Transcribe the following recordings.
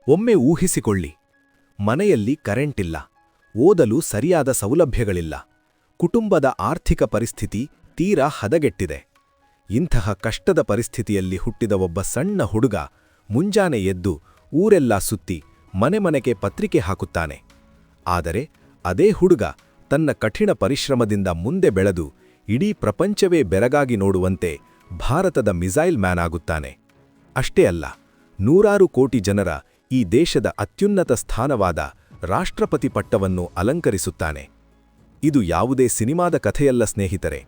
ಒಮ್ಮೆ ಊಹಿಸಿಕೊಳ್ಳಿ, ಮನೆಯಲ್ಲಿ ಕರೆಂಟಿಲ್ಲ, ಓದಲು ಸರಿಯಾದ ಸೌಲಭ್ಯಗಳಿಲ್ಲ, ಕುಟುಂಬದ ಆರ್ಥಿಕ ಪರಿಸ್ಥಿತಿ ತೀರಾ ಹದಗೆಟ್ಟಿದೆ. ಇಂತಹ ಕಷ್ಟದ ಪರಿಸ್ಥಿತಿಯಲ್ಲಿ ಹುಟ್ಟಿದ ಒಬ್ಬ ಸಣ್ಣ ಹುಡುಗ ಮುಂಜಾನೆ ಎದ್ದು ಊರೆಲ್ಲ ಸುತ್ತಿ ಮನೆಗೆ ಪತ್ರಿಕೆ ಹಾಕುತ್ತಾನೆ. ಆದರೆ ಅದೇ ಹುಡುಗ ತನ್ನ ಕಠಿಣ ಪರಿಶ್ರಮದಿಂದ ಮುಂದೆ ಬೆಳೆದು ಇಡೀ ಪ್ರಪಂಚವೇ ಬೆರಗಾಗಿ ನೋಡುವಂತೆ ಭಾರತದ ಮಿಸೈಲ್ ಮ್ಯಾನ್ ಆಗುತ್ತಾನೆ. ಅಷ್ಟೇ ಅಲ್ಲ, 100 ಕೋಟಿ ಜನರ ಈ ದೇಶದ ಅತ್ಯುನ್ನತ ಸ್ಥಾನವಾದ ರಾಷ್ಟ್ರಪತಿ ಪಟ್ಟವನ್ನು ಅಲಂಕರಿಸುತ್ತಾನೆ. ಇದು ಯಾವುದೇ ಸಿನಿಮಾದ ಕಥೆಯಲ್ಲ ಸ್ನೇಹಿತರೆ,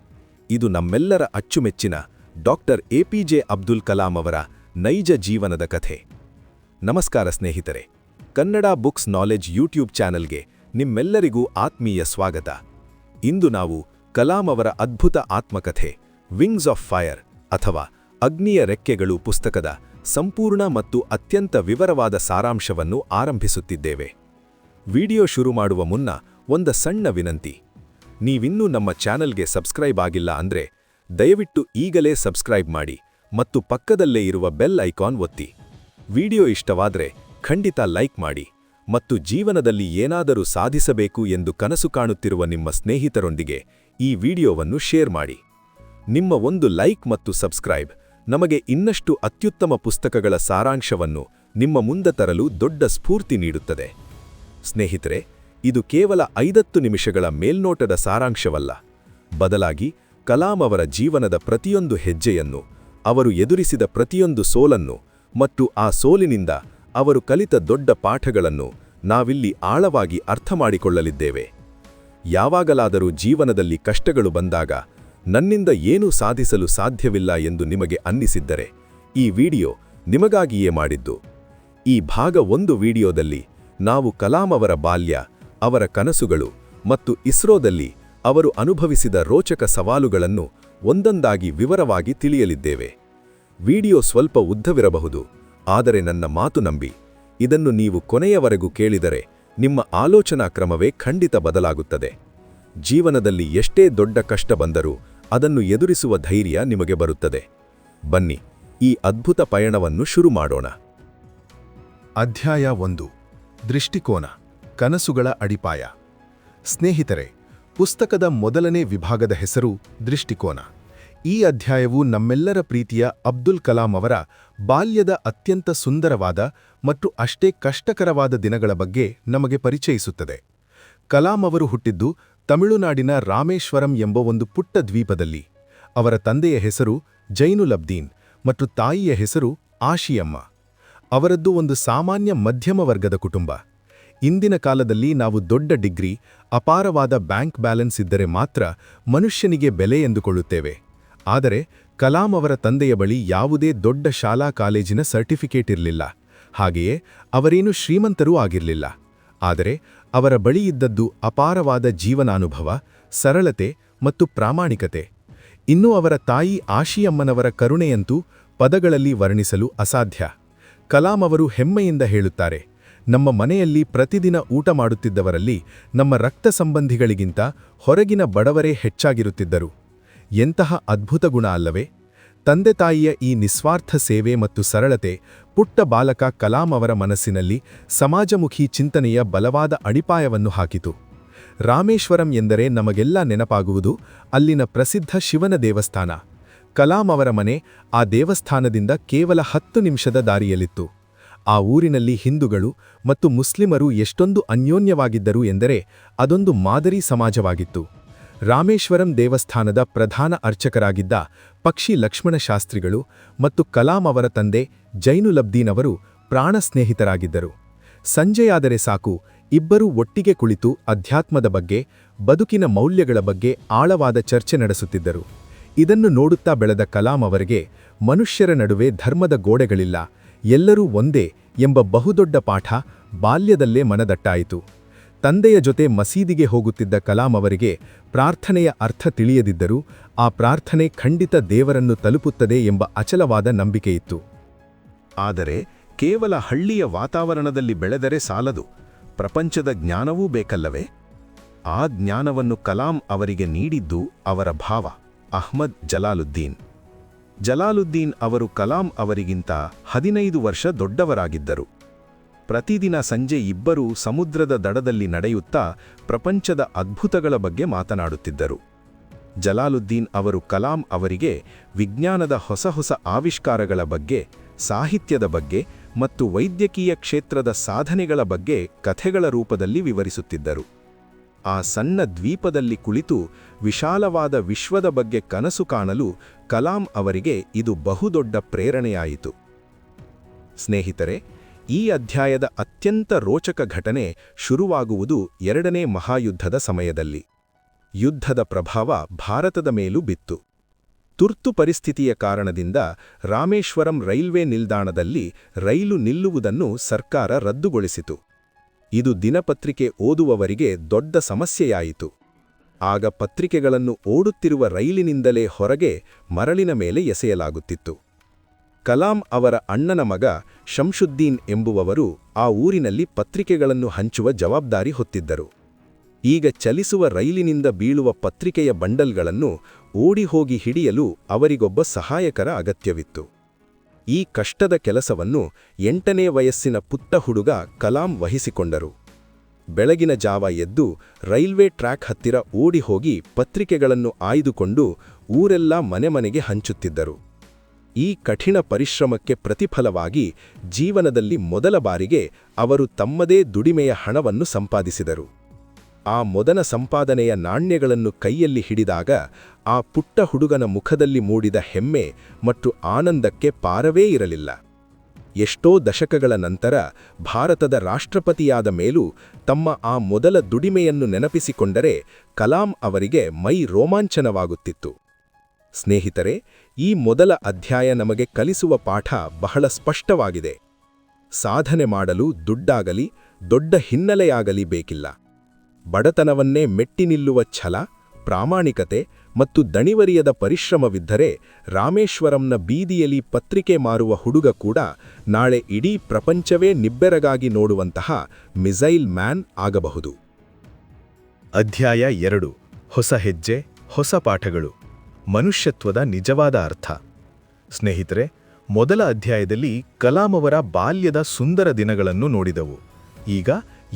ಇದು ನಮ್ಮೆಲ್ಲರ ಅಚ್ಚುಮೆಚ್ಚಿನ ಡಾಕ್ಟರ್ ಎಪಿಜೆ ಅಬ್ದುಲ್ ಕಲಾಂ ಅವರ ನೈಜ ಜೀವನದ ಕಥೆ. ನಮಸ್ಕಾರ ಸ್ನೇಹಿತರೆ, ಕನ್ನಡ ಬುಕ್ಸ್ ನಾಲೆಜ್ ಯೂಟ್ಯೂಬ್ ಚಾನೆಲ್ಗೆ ನಿಮ್ಮೆಲ್ಲರಿಗೂ ಆತ್ಮೀಯ ಸ್ವಾಗತ. ಇಂದು ನಾವು ಕಲಾಂ ಅವರ ಅದ್ಭುತ ಆತ್ಮಕಥೆ ವಿಂಗ್ಸ್ ಆಫ್ ಫೈರ್ ಅಥವಾ ಅಗ್ನಿಯ ರೆಕ್ಕೆಗಳು ಪುಸ್ತಕದ ಸಂಪೂರ್ಣ ಮತ್ತು ಅತ್ಯಂತ ವಿವರವಾದ ಸಾರಾಂಶವನ್ನು ಆರಂಭಿಸುತ್ತಿದ್ದೇವೆ. ವಿಡಿಯೋ ಶುರು ಮಾಡುವ ಮುನ್ನ ಒಂದು ಸಣ್ಣ ವಿನಂತಿ. ನೀವಿನ್ನೂ ನಮ್ಮ ಚಾನೆಲ್ಗೆ ಸಬ್ಸ್ಕ್ರೈಬ್ ಆಗಿಲ್ಲ ಅಂದ್ರೆ ದಯವಿಟ್ಟು ಈಗಲೇ ಸಬ್ಸ್ಕ್ರೈಬ್ ಮಾಡಿ ಮತ್ತು ಪಕ್ಕದಲ್ಲೇ ಇರುವ ಬೆಲ್ ಐಕಾನ್ ಒತ್ತಿ. ವಿಡಿಯೋ ಇಷ್ಟವಾದರೆ ಖಂಡಿತ ಲೈಕ್ ಮಾಡಿ ಮತ್ತು ಜೀವನದಲ್ಲಿ ಏನಾದರೂ ಸಾಧಿಸಬೇಕು ಎಂದು ಕನಸು ಕಾಣುತ್ತಿರುವ ನಿಮ್ಮ ಸ್ನೇಹಿತರೊಂದಿಗೆ ಈ ವಿಡಿಯೋವನ್ನು ಶೇರ್ ಮಾಡಿ. ನಿಮ್ಮ ಒಂದು ಲೈಕ್ ಮತ್ತು ಸಬ್ಸ್ಕ್ರೈಬ್ ನಮಗೆ ಇನ್ನಷ್ಟು ಅತ್ಯುತ್ತಮ ಪುಸ್ತಕಗಳ ಸಾರಾಂಶವನ್ನು ನಿಮ್ಮ ಮುಂದೆ ತರಲು ದೊಡ್ಡ ಸ್ಫೂರ್ತಿ ನೀಡುತ್ತದೆ. ಸ್ನೇಹಿತರೆ, ಇದು ಕೇವಲ 50 ನಿಮಿಷಗಳ ಮೇಲ್ನೋಟದ ಸಾರಾಂಶವಲ್ಲ, ಬದಲಾಗಿ ಕಲಾಂ ಅವರ ಜೀವನದ ಪ್ರತಿಯೊಂದು ಹೆಜ್ಜೆಯನ್ನು, ಅವರು ಎದುರಿಸಿದ ಪ್ರತಿಯೊಂದು ಸೋಲನ್ನು ಮತ್ತು ಆ ಸೋಲಿನಿಂದ ಅವರು ಕಲಿತ ದೊಡ್ಡ ಪಾಠಗಳನ್ನು ನಾವಿಲ್ಲಿ ಆಳವಾಗಿ ಅರ್ಥಮಾಡಿಕೊಳ್ಳಲಿದ್ದೇವೆ. ಯಾವಾಗಲಾದರೂ ಜೀವನದಲ್ಲಿ ಕಷ್ಟಗಳು ಬಂದಾಗ ನನ್ನಿಂದ ಏನೂ ಸಾಧಿಸಲು ಸಾಧ್ಯವಿಲ್ಲ ಎಂದು ನಿಮಗೆ ಅನ್ನಿಸಿದ್ದರೆ ಈ ವಿಡಿಯೋ ನಿಮಗಾಗಿಯೇ ಮಾಡಿದ್ದು. ಈ ಭಾಗ 1 ವಿಡಿಯೋದಲ್ಲಿ ನಾವು ಕಲಾಂ ಅವರ ಬಾಲ್ಯ, ಅವರ ಕನಸುಗಳು ಮತ್ತು ಇಸ್ರೋದಲ್ಲಿ ಅವರು ಅನುಭವಿಸಿದ ರೋಚಕ ಸವಾಲುಗಳನ್ನು ಒಂದೊಂದಾಗಿ ವಿವರವಾಗಿ ತಿಳಿಯಲಿದ್ದೇವೆ. ವಿಡಿಯೋ ಸ್ವಲ್ಪ ಉದ್ದವಿರಬಹುದು, ಆದರೆ ನನ್ನ ಮಾತು ನಂಬಿ, ಇದನ್ನು ನೀವು ಕೊನೆಯವರೆಗೂ ಕೇಳಿದರೆ ನಿಮ್ಮ ಆಲೋಚನಾ ಕ್ರಮವೇ ಖಂಡಿತ ಬದಲಾಗುತ್ತದೆ. ಜೀವನದಲ್ಲಿ ಎಷ್ಟೇ ದೊಡ್ಡ ಕಷ್ಟ ಬಂದರೂ ಅದನ್ನು ಎದುರಿಸುವ ಧೈರ್ಯ ನಿಮಗೆ ಬರುತ್ತದೆ. ಬನ್ನಿ, ಈ ಅದ್ಭುತ ಪಯಣವನ್ನು ಶುರು ಮಾಡೋಣ. ಅಧ್ಯಾಯ 1: ದೃಷ್ಟಿಕೋನ, ಕನಸುಗಳ ಅಡಿಪಾಯ. ಸ್ನೇಹಿತರೆ, ಪುಸ್ತಕದ ಮೊದಲನೇ ವಿಭಾಗದ ಹೆಸರು ದೃಷ್ಟಿಕೋನ. ಈ ಅಧ್ಯಾಯವು ನಮ್ಮೆಲ್ಲರ ಪ್ರೀತಿಯ ಅಬ್ದುಲ್ ಕಲಾಂ ಅವರ ಬಾಲ್ಯದ ಅತ್ಯಂತ ಸುಂದರವಾದ ಮತ್ತು ಅಷ್ಟೇ ಕಷ್ಟಕರವಾದ ದಿನಗಳ ಬಗ್ಗೆ ನಮಗೆ ಪರಿಚಯಿಸುತ್ತದೆ. ಕಲಾಂ ಅವರು ಹುಟ್ಟಿದ್ದು ತಮಿಳುನಾಡಿನ ರಾಮೇಶ್ವರಂ ಎಂಬ ಒಂದು ಪುಟ್ಟ ದ್ವೀಪದಲ್ಲಿ. ಅವರ ತಂದೆಯ ಹೆಸರು ಜೈನುಲಬ್ದೀನ್ ಮತ್ತು ತಾಯಿಯ ಹೆಸರು ಆಶಿಯಮ್ಮ. ಅವರದ್ದು ಒಂದು ಸಾಮಾನ್ಯ ಮಧ್ಯಮ ವರ್ಗದ ಕುಟುಂಬ. ಇಂದಿನ ಕಾಲದಲ್ಲಿ ನಾವು ದೊಡ್ಡ ಡಿಗ್ರಿ, ಅಪಾರವಾದ ಬ್ಯಾಂಕ್ ಬ್ಯಾಲೆನ್ಸ್ ಇದ್ದರೆ ಮಾತ್ರ ಮನುಷ್ಯನಿಗೆ ಬೆಲೆ ಎಂದುಕೊಳ್ಳುತ್ತೇವೆ. ಆದರೆ ಕಲಾಂ ಅವರ ತಂದೆಯ ಬಳಿ ಯಾವುದೇ ದೊಡ್ಡ ಶಾಲಾ ಕಾಲೇಜಿನ ಸರ್ಟಿಫಿಕೇಟ್ ಇರಲಿಲ್ಲ, ಹಾಗೆಯೇ ಅವರೇನು ಶ್ರೀಮಂತರೂ ಆಗಿರಲಿಲ್ಲ. ಆದರೆ ಅವರ ಬಳಿ ಇದ್ದದ್ದು ಅಪಾರವಾದ ಜೀವನಾನುಭವ, ಸರಳತೆ ಮತ್ತು ಪ್ರಾಮಾಣಿಕತೆ. ಇನ್ನೂ ಅವರ ತಾಯಿ ಆಶಿಯಮ್ಮನವರ ಕರುಣೆಯಂತೂ ಪದಗಳಲ್ಲಿ ವರ್ಣಿಸಲು ಅಸಾಧ್ಯ. ಕಲಾಂ ಅವರು ಹೆಮ್ಮೆಯಿಂದ ಹೇಳುತ್ತಾರೆ, ನಮ್ಮ ಮನೆಯಲ್ಲಿ ಪ್ರತಿದಿನ ಊಟ ಮಾಡುತ್ತಿದ್ದವರಲ್ಲಿ ನಮ್ಮ ರಕ್ತ ಸಂಬಂಧಿಗಳಿಗಿಂತ ಹೊರಗಿನ ಬಡವರೇ ಹೆಚ್ಚಾಗಿರುತ್ತಿದ್ದರು. ಎಂತಹ ಅದ್ಭುತ ಗುಣ ಅಲ್ಲವೇ? ತಂದೆ ತಾಯಿಯ ಈ ನಿಸ್ವಾರ್ಥ ಸೇವೆ ಮತ್ತು ಸರಳತೆ ಪುಟ್ಟ ಬಾಲಕ ಕಲಾಂ ಅವರ ಮನಸ್ಸಿನಲ್ಲಿ ಸಮಾಜಮುಖಿ ಚಿಂತನೆಯ ಬಲವಾದ ಅಡಿಪಾಯವನ್ನು ಹಾಕಿತು. ರಾಮೇಶ್ವರಂ ಎಂದರೆ ನಮಗೆಲ್ಲ ನೆನಪಾಗುವುದು ಅಲ್ಲಿನ ಪ್ರಸಿದ್ಧ ಶಿವನ ದೇವಸ್ಥಾನ. ಕಲಾಂ ಅವರ ಮನೆ ಆ ದೇವಸ್ಥಾನದಿಂದ ಕೇವಲ 10 ನಿಮಿಷದ ದಾರಿಯಲ್ಲಿತ್ತು. ಆ ಊರಿನಲ್ಲಿ ಹಿಂದೂಗಳು ಮತ್ತು ಮುಸ್ಲಿಮರು ಎಷ್ಟೊಂದು ಅನ್ಯೋನ್ಯವಾಗಿದ್ದರು ಎಂದರೆ ಅದೊಂದು ಮಾದರಿ ಸಮಾಜವಾಗಿತ್ತು. ರಾಮೇಶ್ವರಂ ದೇವಸ್ಥಾನದ ಪ್ರಧಾನ ಅರ್ಚಕರಾಗಿದ್ದ ಪಕ್ಷಿ ಲಕ್ಷ್ಮಣ ಶಾಸ್ತ್ರಿಗಳು ಮತ್ತು ಕಲಾಂ ಅವರ ತಂದೆ ಜೈನುಲಬ್ದೀನ್ ಅವರು ಪ್ರಾಣ ಸ್ನೇಹಿತರಾಗಿದ್ದರು. ಸಂಜೆಯಾದರೆ ಸಾಕು, ಇಬ್ಬರೂ ಒಟ್ಟಿಗೆ ಕುಳಿತು ಅಧ್ಯಾತ್ಮದ ಬಗ್ಗೆ, ಬದುಕಿನ ಮೌಲ್ಯಗಳ ಬಗ್ಗೆ ಆಳವಾದ ಚರ್ಚೆ ನಡೆಸುತ್ತಿದ್ದರು. ಇದನ್ನು ನೋಡುತ್ತಾ ಬೆಳೆದ ಕಲಾಂ ಅವರಿಗೆ ಮನುಷ್ಯರ ನಡುವೆ ಧರ್ಮದ ಗೋಡೆಗಳಿಲ್ಲ, ಎಲ್ಲರೂ ಒಂದೇ ಎಂಬ ಬಹುದೊಡ್ಡ ಪಾಠ ಬಾಲ್ಯದಲ್ಲೇ ಮನದಟ್ಟಾಯಿತು. ತಂದೆಯ ಜೊತೆ ಮಸೀದಿಗೆ ಹೋಗುತ್ತಿದ್ದ ಕಲಾಂ ಅವರಿಗೆ ಪ್ರಾರ್ಥನೆಯ ಅರ್ಥ ತಿಳಿಯದಿದ್ದರೂ ಆ ಪ್ರಾರ್ಥನೆ ಖಂಡಿತ ದೇವರನ್ನು ತಲುಪುತ್ತದೆ ಎಂಬ ಅಚಲವಾದ ನಂಬಿಕೆಯಿತ್ತು. ಆದರೆ ಕೇವಲ ಹಳ್ಳಿಯ ವಾತಾವರಣದಲ್ಲಿ ಬೆಳೆದರೆ ಸಾಲದು, ಪ್ರಪಂಚದ ಜ್ಞಾನವೂ ಬೇಕಲ್ಲವೇ? ಆ ಜ್ಞಾನವನ್ನು ಕಲಾಂ ಅವರಿಗೆ ನೀಡಿದ್ದು ಅವರ ಭಾವ ಅಹ್ಮದ್ ಜಲಾಲುದ್ದೀನ್. ಜಲಾಲುದ್ದೀನ್ ಅವರು ಕಲಾಂ ಅವರಿಗಿಂತ 15 ವರ್ಷ ದೊಡ್ಡವರಾಗಿದ್ದರು. ಪ್ರತಿದಿನ ಸಂಜೆ ಇಬ್ಬರೂ ಸಮುದ್ರದ ದಡದಲ್ಲಿ ನಡೆಯುತ್ತಾ ಪ್ರಪಂಚದ ಅದ್ಭುತಗಳ ಬಗ್ಗೆ ಮಾತನಾಡುತ್ತಿದ್ದರು. ಜಲಾಲುದ್ದೀನ್ ಅವರು ಕಲಾಂ ಅವರಿಗೆ ವಿಜ್ಞಾನದ ಹೊಸ ಹೊಸ ಆವಿಷ್ಕಾರಗಳ ಬಗ್ಗೆ, ಸಾಹಿತ್ಯದ ಬಗ್ಗೆ ಮತ್ತು ವೈದ್ಯಕೀಯ ಕ್ಷೇತ್ರದ ಸಾಧನೆಗಳ ಬಗ್ಗೆ ಕಥೆಗಳ ರೂಪದಲ್ಲಿ ವಿವರಿಸುತ್ತಿದ್ದರು. ಆ ಸಣ್ಣ ದ್ವೀಪದಲ್ಲಿ ಕುಳಿತು ವಿಶಾಲವಾದ ವಿಶ್ವದ ಬಗ್ಗೆ ಕನಸು ಕಾಣಲು ಕಲಾಂ ಅವರಿಗೆ ಇದು ಬಹುದೊಡ್ಡ ಪ್ರೇರಣೆಯಾಯಿತು. ಸ್ನೇಹಿತರೆ, ಈ ಅಧ್ಯಾಯದ ಅತ್ಯಂತ ರೋಚಕ ಘಟನೆ ಶುರುವಾಗುವುದು ಎರಡನೇ ಮಹಾಯುದ್ಧದ ಸಮಯದಲ್ಲಿ. ಯುದ್ಧದ ಪ್ರಭಾವ ಭಾರತದ ಮೇಲೂ ಬಿತ್ತು. ತುರ್ತು ಪರಿಸ್ಥಿತಿಯ ಕಾರಣದಿಂದ ರಾಮೇಶ್ವರಂ ರೈಲ್ವೆ ನಿಲ್ದಾಣದಲ್ಲಿ ರೈಲು ನಿಲ್ಲುವುದನ್ನು ಸರ್ಕಾರ ರದ್ದುಗೊಳಿಸಿತು. ಇದು ದಿನಪತ್ರಿಕೆ ಓದುವವರಿಗೆ ದೊಡ್ಡ ಸಮಸ್ಯೆಯಾಯಿತು. ಆಗ ಪತ್ರಿಕೆಗಳನ್ನು ಓಡುತ್ತಿರುವ ರೈಲಿನಿಂದಲೇ ಹೊರಗೆ ಮರಳಿನ ಮೇಲೆ ಎಸೆಯಲಾಗುತ್ತಿತ್ತು. ಕಲಾಂ ಅವರ ಅಣ್ಣನ ಮಗ ಶಂಶುದ್ದೀನ್ ಎಂಬುವವರು ಆ ಊರಿನಲ್ಲಿ ಪತ್ರಿಕೆಗಳನ್ನು ಹಂಚುವ ಜವಾಬ್ದಾರಿ ಹೊತ್ತಿದ್ದರು. ಈಗ ಚಲಿಸುವ ರೈಲಿನಿಂದ ಬೀಳುವ ಪತ್ರಿಕೆಯ ಬಂಡಲ್ಗಳನ್ನು ಓಡಿಹೋಗಿ ಹಿಡಿಯಲು ಅವರಿಗೊಬ್ಬ ಸಹಾಯಕರ ಅಗತ್ಯವಿತ್ತು. ಈ ಕಷ್ಟದ ಕೆಲಸವನ್ನು 8ನೇ ವಯಸ್ಸಿನ ಪುಟ್ಟ ಹುಡುಗ ಕಲಾಂ ವಹಿಸಿಕೊಂಡರು. ಬೆಳಗಿನ ಜಾವ ಎದ್ದು ರೈಲ್ವೆ ಟ್ರ್ಯಾಕ್ ಹತ್ತಿರ ಓಡಿಹೋಗಿ ಪತ್ರಿಕೆಗಳನ್ನು ಆಯ್ದುಕೊಂಡು ಊರೆಲ್ಲ ಮನೆಗೆ ಹಂಚುತ್ತಿದ್ದರು. ಈ ಕಠಿಣ ಪರಿಶ್ರಮಕ್ಕೆ ಪ್ರತಿಫಲವಾಗಿ ಜೀವನದಲ್ಲಿ ಮೊದಲ ಬಾರಿಗೆ ಅವರು ತಮ್ಮದೇ ದುಡಿಮೆಯ ಹಣವನ್ನು ಸಂಪಾದಿಸಿದರು. ಆ ಮೊದಲ ಸಂಪಾದನೆಯ ನಾಣ್ಯಗಳನ್ನು ಕೈಯಲ್ಲಿ ಹಿಡಿದಾಗ ಆ ಪುಟ್ಟ ಹುಡುಗನ ಮುಖದಲ್ಲಿ ಮೂಡಿದ ಹೆಮ್ಮೆ ಮತ್ತು ಆನಂದಕ್ಕೆ ಪಾರವೇ ಇರಲಿಲ್ಲ. ಎಷ್ಟೋ ದಶಕಗಳ ನಂತರ ಭಾರತದ ರಾಷ್ಟ್ರಪತಿಯಾದ ಮೇಲೂ ತಮ್ಮ ಆ ಮೊದಲ ದುಡಿಮೆಯನ್ನು ನೆನಪಿಸಿಕೊಂಡರೆ ಕಲಾಂ ಅವರಿಗೆ ಮೈ ರೋಮಾಂಚನವಾಗುತ್ತಿತ್ತು. ಸ್ನೇಹಿತರೆ, ಈ ಮೊದಲ ಅಧ್ಯಾಯ ನಮಗೆ ಕಲಿಸುವ ಪಾಠ ಬಹಳ ಸ್ಪಷ್ಟವಾಗಿದೆ. ಸಾಧನೆ ಮಾಡಲು ದುಡ್ಡಾಗಲಿ ದೊಡ್ಡ ಹಿನ್ನೆಲೆಯಾಗಲಿ ಬೇಕಿಲ್ಲ. ಬಡತನವನ್ನೇ ಮೆಟ್ಟಿ ನಿಲ್ಲುವ ಛಲ, ಪ್ರಾಮಾಣಿಕತೆ ಮತ್ತು ದಣಿವರಿಯದ ಪರಿಶ್ರಮವಿದ್ದರೆ ರಾಮೇಶ್ವರಂನ ಬೀದಿಯಲ್ಲಿ ಪತ್ರಿಕೆ ಮಾರುವ ಹುಡುಗ ಕೂಡ ನಾಳೆ ಇಡೀ ಪ್ರಪಂಚವೇ ನಿಬ್ಬೆರಗಾಗಿ ನೋಡುವಂತಹ ಮಿಸೈಲ್ ಮ್ಯಾನ್ ಆಗಬಹುದು. ಅಧ್ಯಾಯ 2. ಹೊಸ ಹೆಜ್ಜೆ, ಹೊಸ ಪಾಠಗಳು. ಮನುಷ್ಯತ್ವದ ನಿಜವಾದ ಅರ್ಥ. ಸ್ನೇಹಿತರೆ, ಮೊದಲ ಅಧ್ಯಾಯದಲ್ಲಿ ಕಲಾಂ ಅವರ ಬಾಲ್ಯದ ಸುಂದರ ದಿನಗಳನ್ನು ನೋಡಿದೆವು. ಈಗ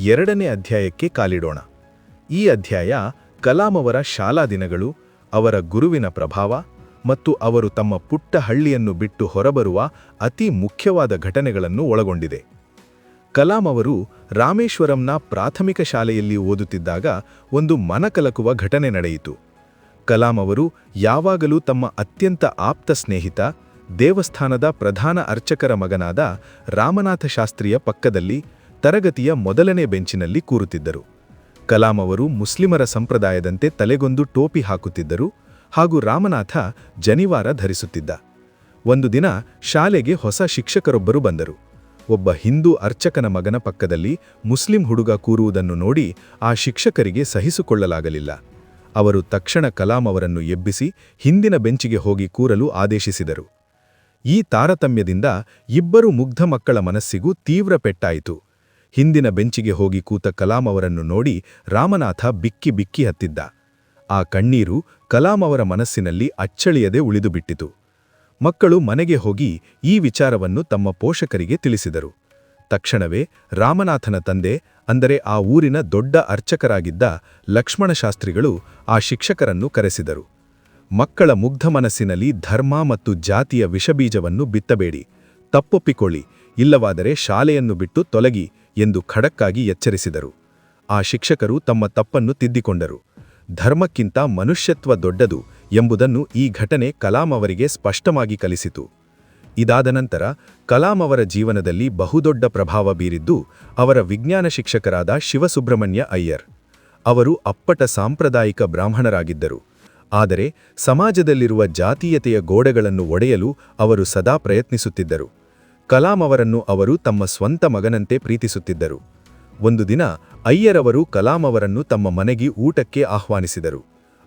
2ನೇ ಅಧ್ಯಾಯಕ್ಕೆ ಕಾಲಿಡೋಣ. ಈ ಅಧ್ಯಾಯ ಕಲಾಂ ಅವರ ಶಾಲಾ ದಿನಗಳು, ಅವರ ಗುರುವಿನ ಪ್ರಭಾವ ಮತ್ತು ಅವರು ತಮ್ಮ ಪುಟ್ಟ ಹಳ್ಳಿಯನ್ನು ಬಿಟ್ಟು ಹೊರಬರುವ ಅತಿ ಮುಖ್ಯವಾದ ಘಟನೆಗಳನ್ನು ಒಳಗೊಂಡಿದೆ. ಕಲಾಂ ಅವರು ರಾಮೇಶ್ವರಂನ ಪ್ರಾಥಮಿಕ ಶಾಲೆಯಲ್ಲಿ ಓದುತ್ತಿದ್ದಾಗ ಒಂದು ಮನಕಲಕುವ ಘಟನೆ ನಡೆಯಿತು. ಕಲಾಂ ಅವರು ಯಾವಾಗಲೂ ತಮ್ಮ ಅತ್ಯಂತ ಆಪ್ತ ಸ್ನೇಹಿತ, ದೇವಸ್ಥಾನದ ಪ್ರಧಾನ ಅರ್ಚಕರ ಮಗನಾದ ರಾಮನಾಥ ಶಾಸ್ತ್ರಿಯ ಪಕ್ಕದಲ್ಲಿ ತರಗತಿಯ ಮೊದಲನೇ ಬೆಂಚಿನಲ್ಲಿ ಕೂರುತ್ತಿದ್ದರು. ಕಲಾಂ ಅವರು ಮುಸ್ಲಿಮರ ಸಂಪ್ರದಾಯದಂತೆ ತಲೆಗೊಂದು ಟೋಪಿ ಹಾಕುತ್ತಿದ್ದರು ಹಾಗೂ ರಾಮನಾಥ ಜನಿವಾರ ಧರಿಸುತ್ತಿದ್ದ. ಒಂದು ದಿನ ಶಾಲೆಗೆ ಹೊಸ ಶಿಕ್ಷಕರೊಬ್ಬರು ಬಂದರು. ಒಬ್ಬ ಹಿಂದೂ ಅರ್ಚಕನ ಮಗನ ಪಕ್ಕದಲ್ಲಿ ಮುಸ್ಲಿಂ ಹುಡುಗ ಕೂರುವುದನ್ನು ನೋಡಿ ಆ ಶಿಕ್ಷಕರಿಗೆ ಸಹಿಸಿಕೊಳ್ಳಲಾಗಲಿಲ್ಲ. ಅವರು ತಕ್ಷಣ ಕಲಾಂ ಅವರನ್ನು ಎಬ್ಬಿಸಿ ಹಿಂದಿನ ಬೆಂಚಿಗೆ ಹೋಗಿ ಕೂರಲು ಆದೇಶಿಸಿದರು. ಈ ತಾರತಮ್ಯದಿಂದ ಇಬ್ಬರು ಮುಗ್ಧ ಮಕ್ಕಳ ಮನಸ್ಸಿಗೂ ತೀವ್ರ ಪೆಟ್ಟಾಯಿತು. ಹಿಂದಿನ ಬೆಂಚಿಗೆ ಹೋಗಿ ಕೂತ ಕಲಾಂ ಅವರನ್ನು ನೋಡಿ ರಾಮನಾಥ ಬಿಕ್ಕಿ ಬಿಕ್ಕಿ ಹತ್ತಿದ್ದ. ಆ ಕಣ್ಣೀರು ಕಲಾಂ ಅವರ ಮನಸ್ಸಿನಲ್ಲಿ ಅಚ್ಚಳಿಯದೆ ಉಳಿದುಬಿಟ್ಟಿತು. ಮಕ್ಕಳು ಮನೆಗೆ ಹೋಗಿ ಈ ವಿಚಾರವನ್ನು ತಮ್ಮ ಪೋಷಕರಿಗೆ ತಿಳಿಸಿದರು. ತಕ್ಷಣವೇ ರಾಮನಾಥನ ತಂದೆ, ಅಂದರೆ ಆ ಊರಿನ ದೊಡ್ಡ ಅರ್ಚಕರಾಗಿದ್ದ ಲಕ್ಷ್ಮಣಶಾಸ್ತ್ರಿಗಳು ಆ ಶಿಕ್ಷಕರನ್ನು ಕರೆಸಿದರು. ಮಕ್ಕಳ ಮುಗ್ಧ ಮನಸ್ಸಿನಲ್ಲಿ ಧರ್ಮ ಮತ್ತು ಜಾತಿಯ ವಿಷಬೀಜವನ್ನು ಬಿತ್ತಬೇಡಿ, ತಪ್ಪೊಪ್ಪಿಕೊಳ್ಳಿ, ಇಲ್ಲವಾದರೆ ಶಾಲೆಯನ್ನು ಬಿಟ್ಟು ತೊಲಗಿ ಎಂದು ಖಡಕ್ಕಾಗಿ ಎಚ್ಚರಿಸಿದರು. ಆ ಶಿಕ್ಷಕರು ತಮ್ಮ ತಪ್ಪನ್ನು ತಿದ್ದಿಕೊಂಡರು. ಧರ್ಮಕ್ಕಿಂತ ಮನುಷ್ಯತ್ವ ದೊಡ್ಡದು ಎಂಬುದನ್ನು ಈ ಘಟನೆ ಕಲಾಂ ಅವರಿಗೆ ಸ್ಪಷ್ಟವಾಗಿ ಕಲಿಸಿತು. ಇದಾದ ನಂತರ ಕಲಾಂ ಅವರ ಜೀವನದಲ್ಲಿ ಬಹುದೊಡ್ಡ ಪ್ರಭಾವ ಬೀರಿದ್ದು ಅವರ ವಿಜ್ಞಾನ ಶಿಕ್ಷಕರಾದ ಶಿವಸುಬ್ರಹ್ಮಣ್ಯ ಅಯ್ಯರ್. ಅವರು ಅಪ್ಪಟ ಸಾಂಪ್ರದಾಯಿಕ ಬ್ರಾಹ್ಮಣರಾಗಿದ್ದರು. ಆದರೆ ಸಮಾಜದಲ್ಲಿರುವ ಜಾತೀಯತೆಯ ಗೋಡೆಗಳನ್ನು ಒಡೆಯಲು ಅವರು ಸದಾ ಪ್ರಯತ್ನಿಸುತ್ತಿದ್ದರು. ಕಲಾಂ ಅವರನ್ನು ಅವರು ತಮ್ಮ ಸ್ವಂತ ಮಗನಂತೆ ಪ್ರೀತಿಸುತ್ತಿದ್ದರು. ಒಂದು ದಿನ ಅಯ್ಯರವರು ಕಲಾಂ ಅವರನ್ನು ತಮ್ಮ ಮನೆಗೆ ಊಟಕ್ಕೆ ಆಹ್ವಾನಿಸಿದರು.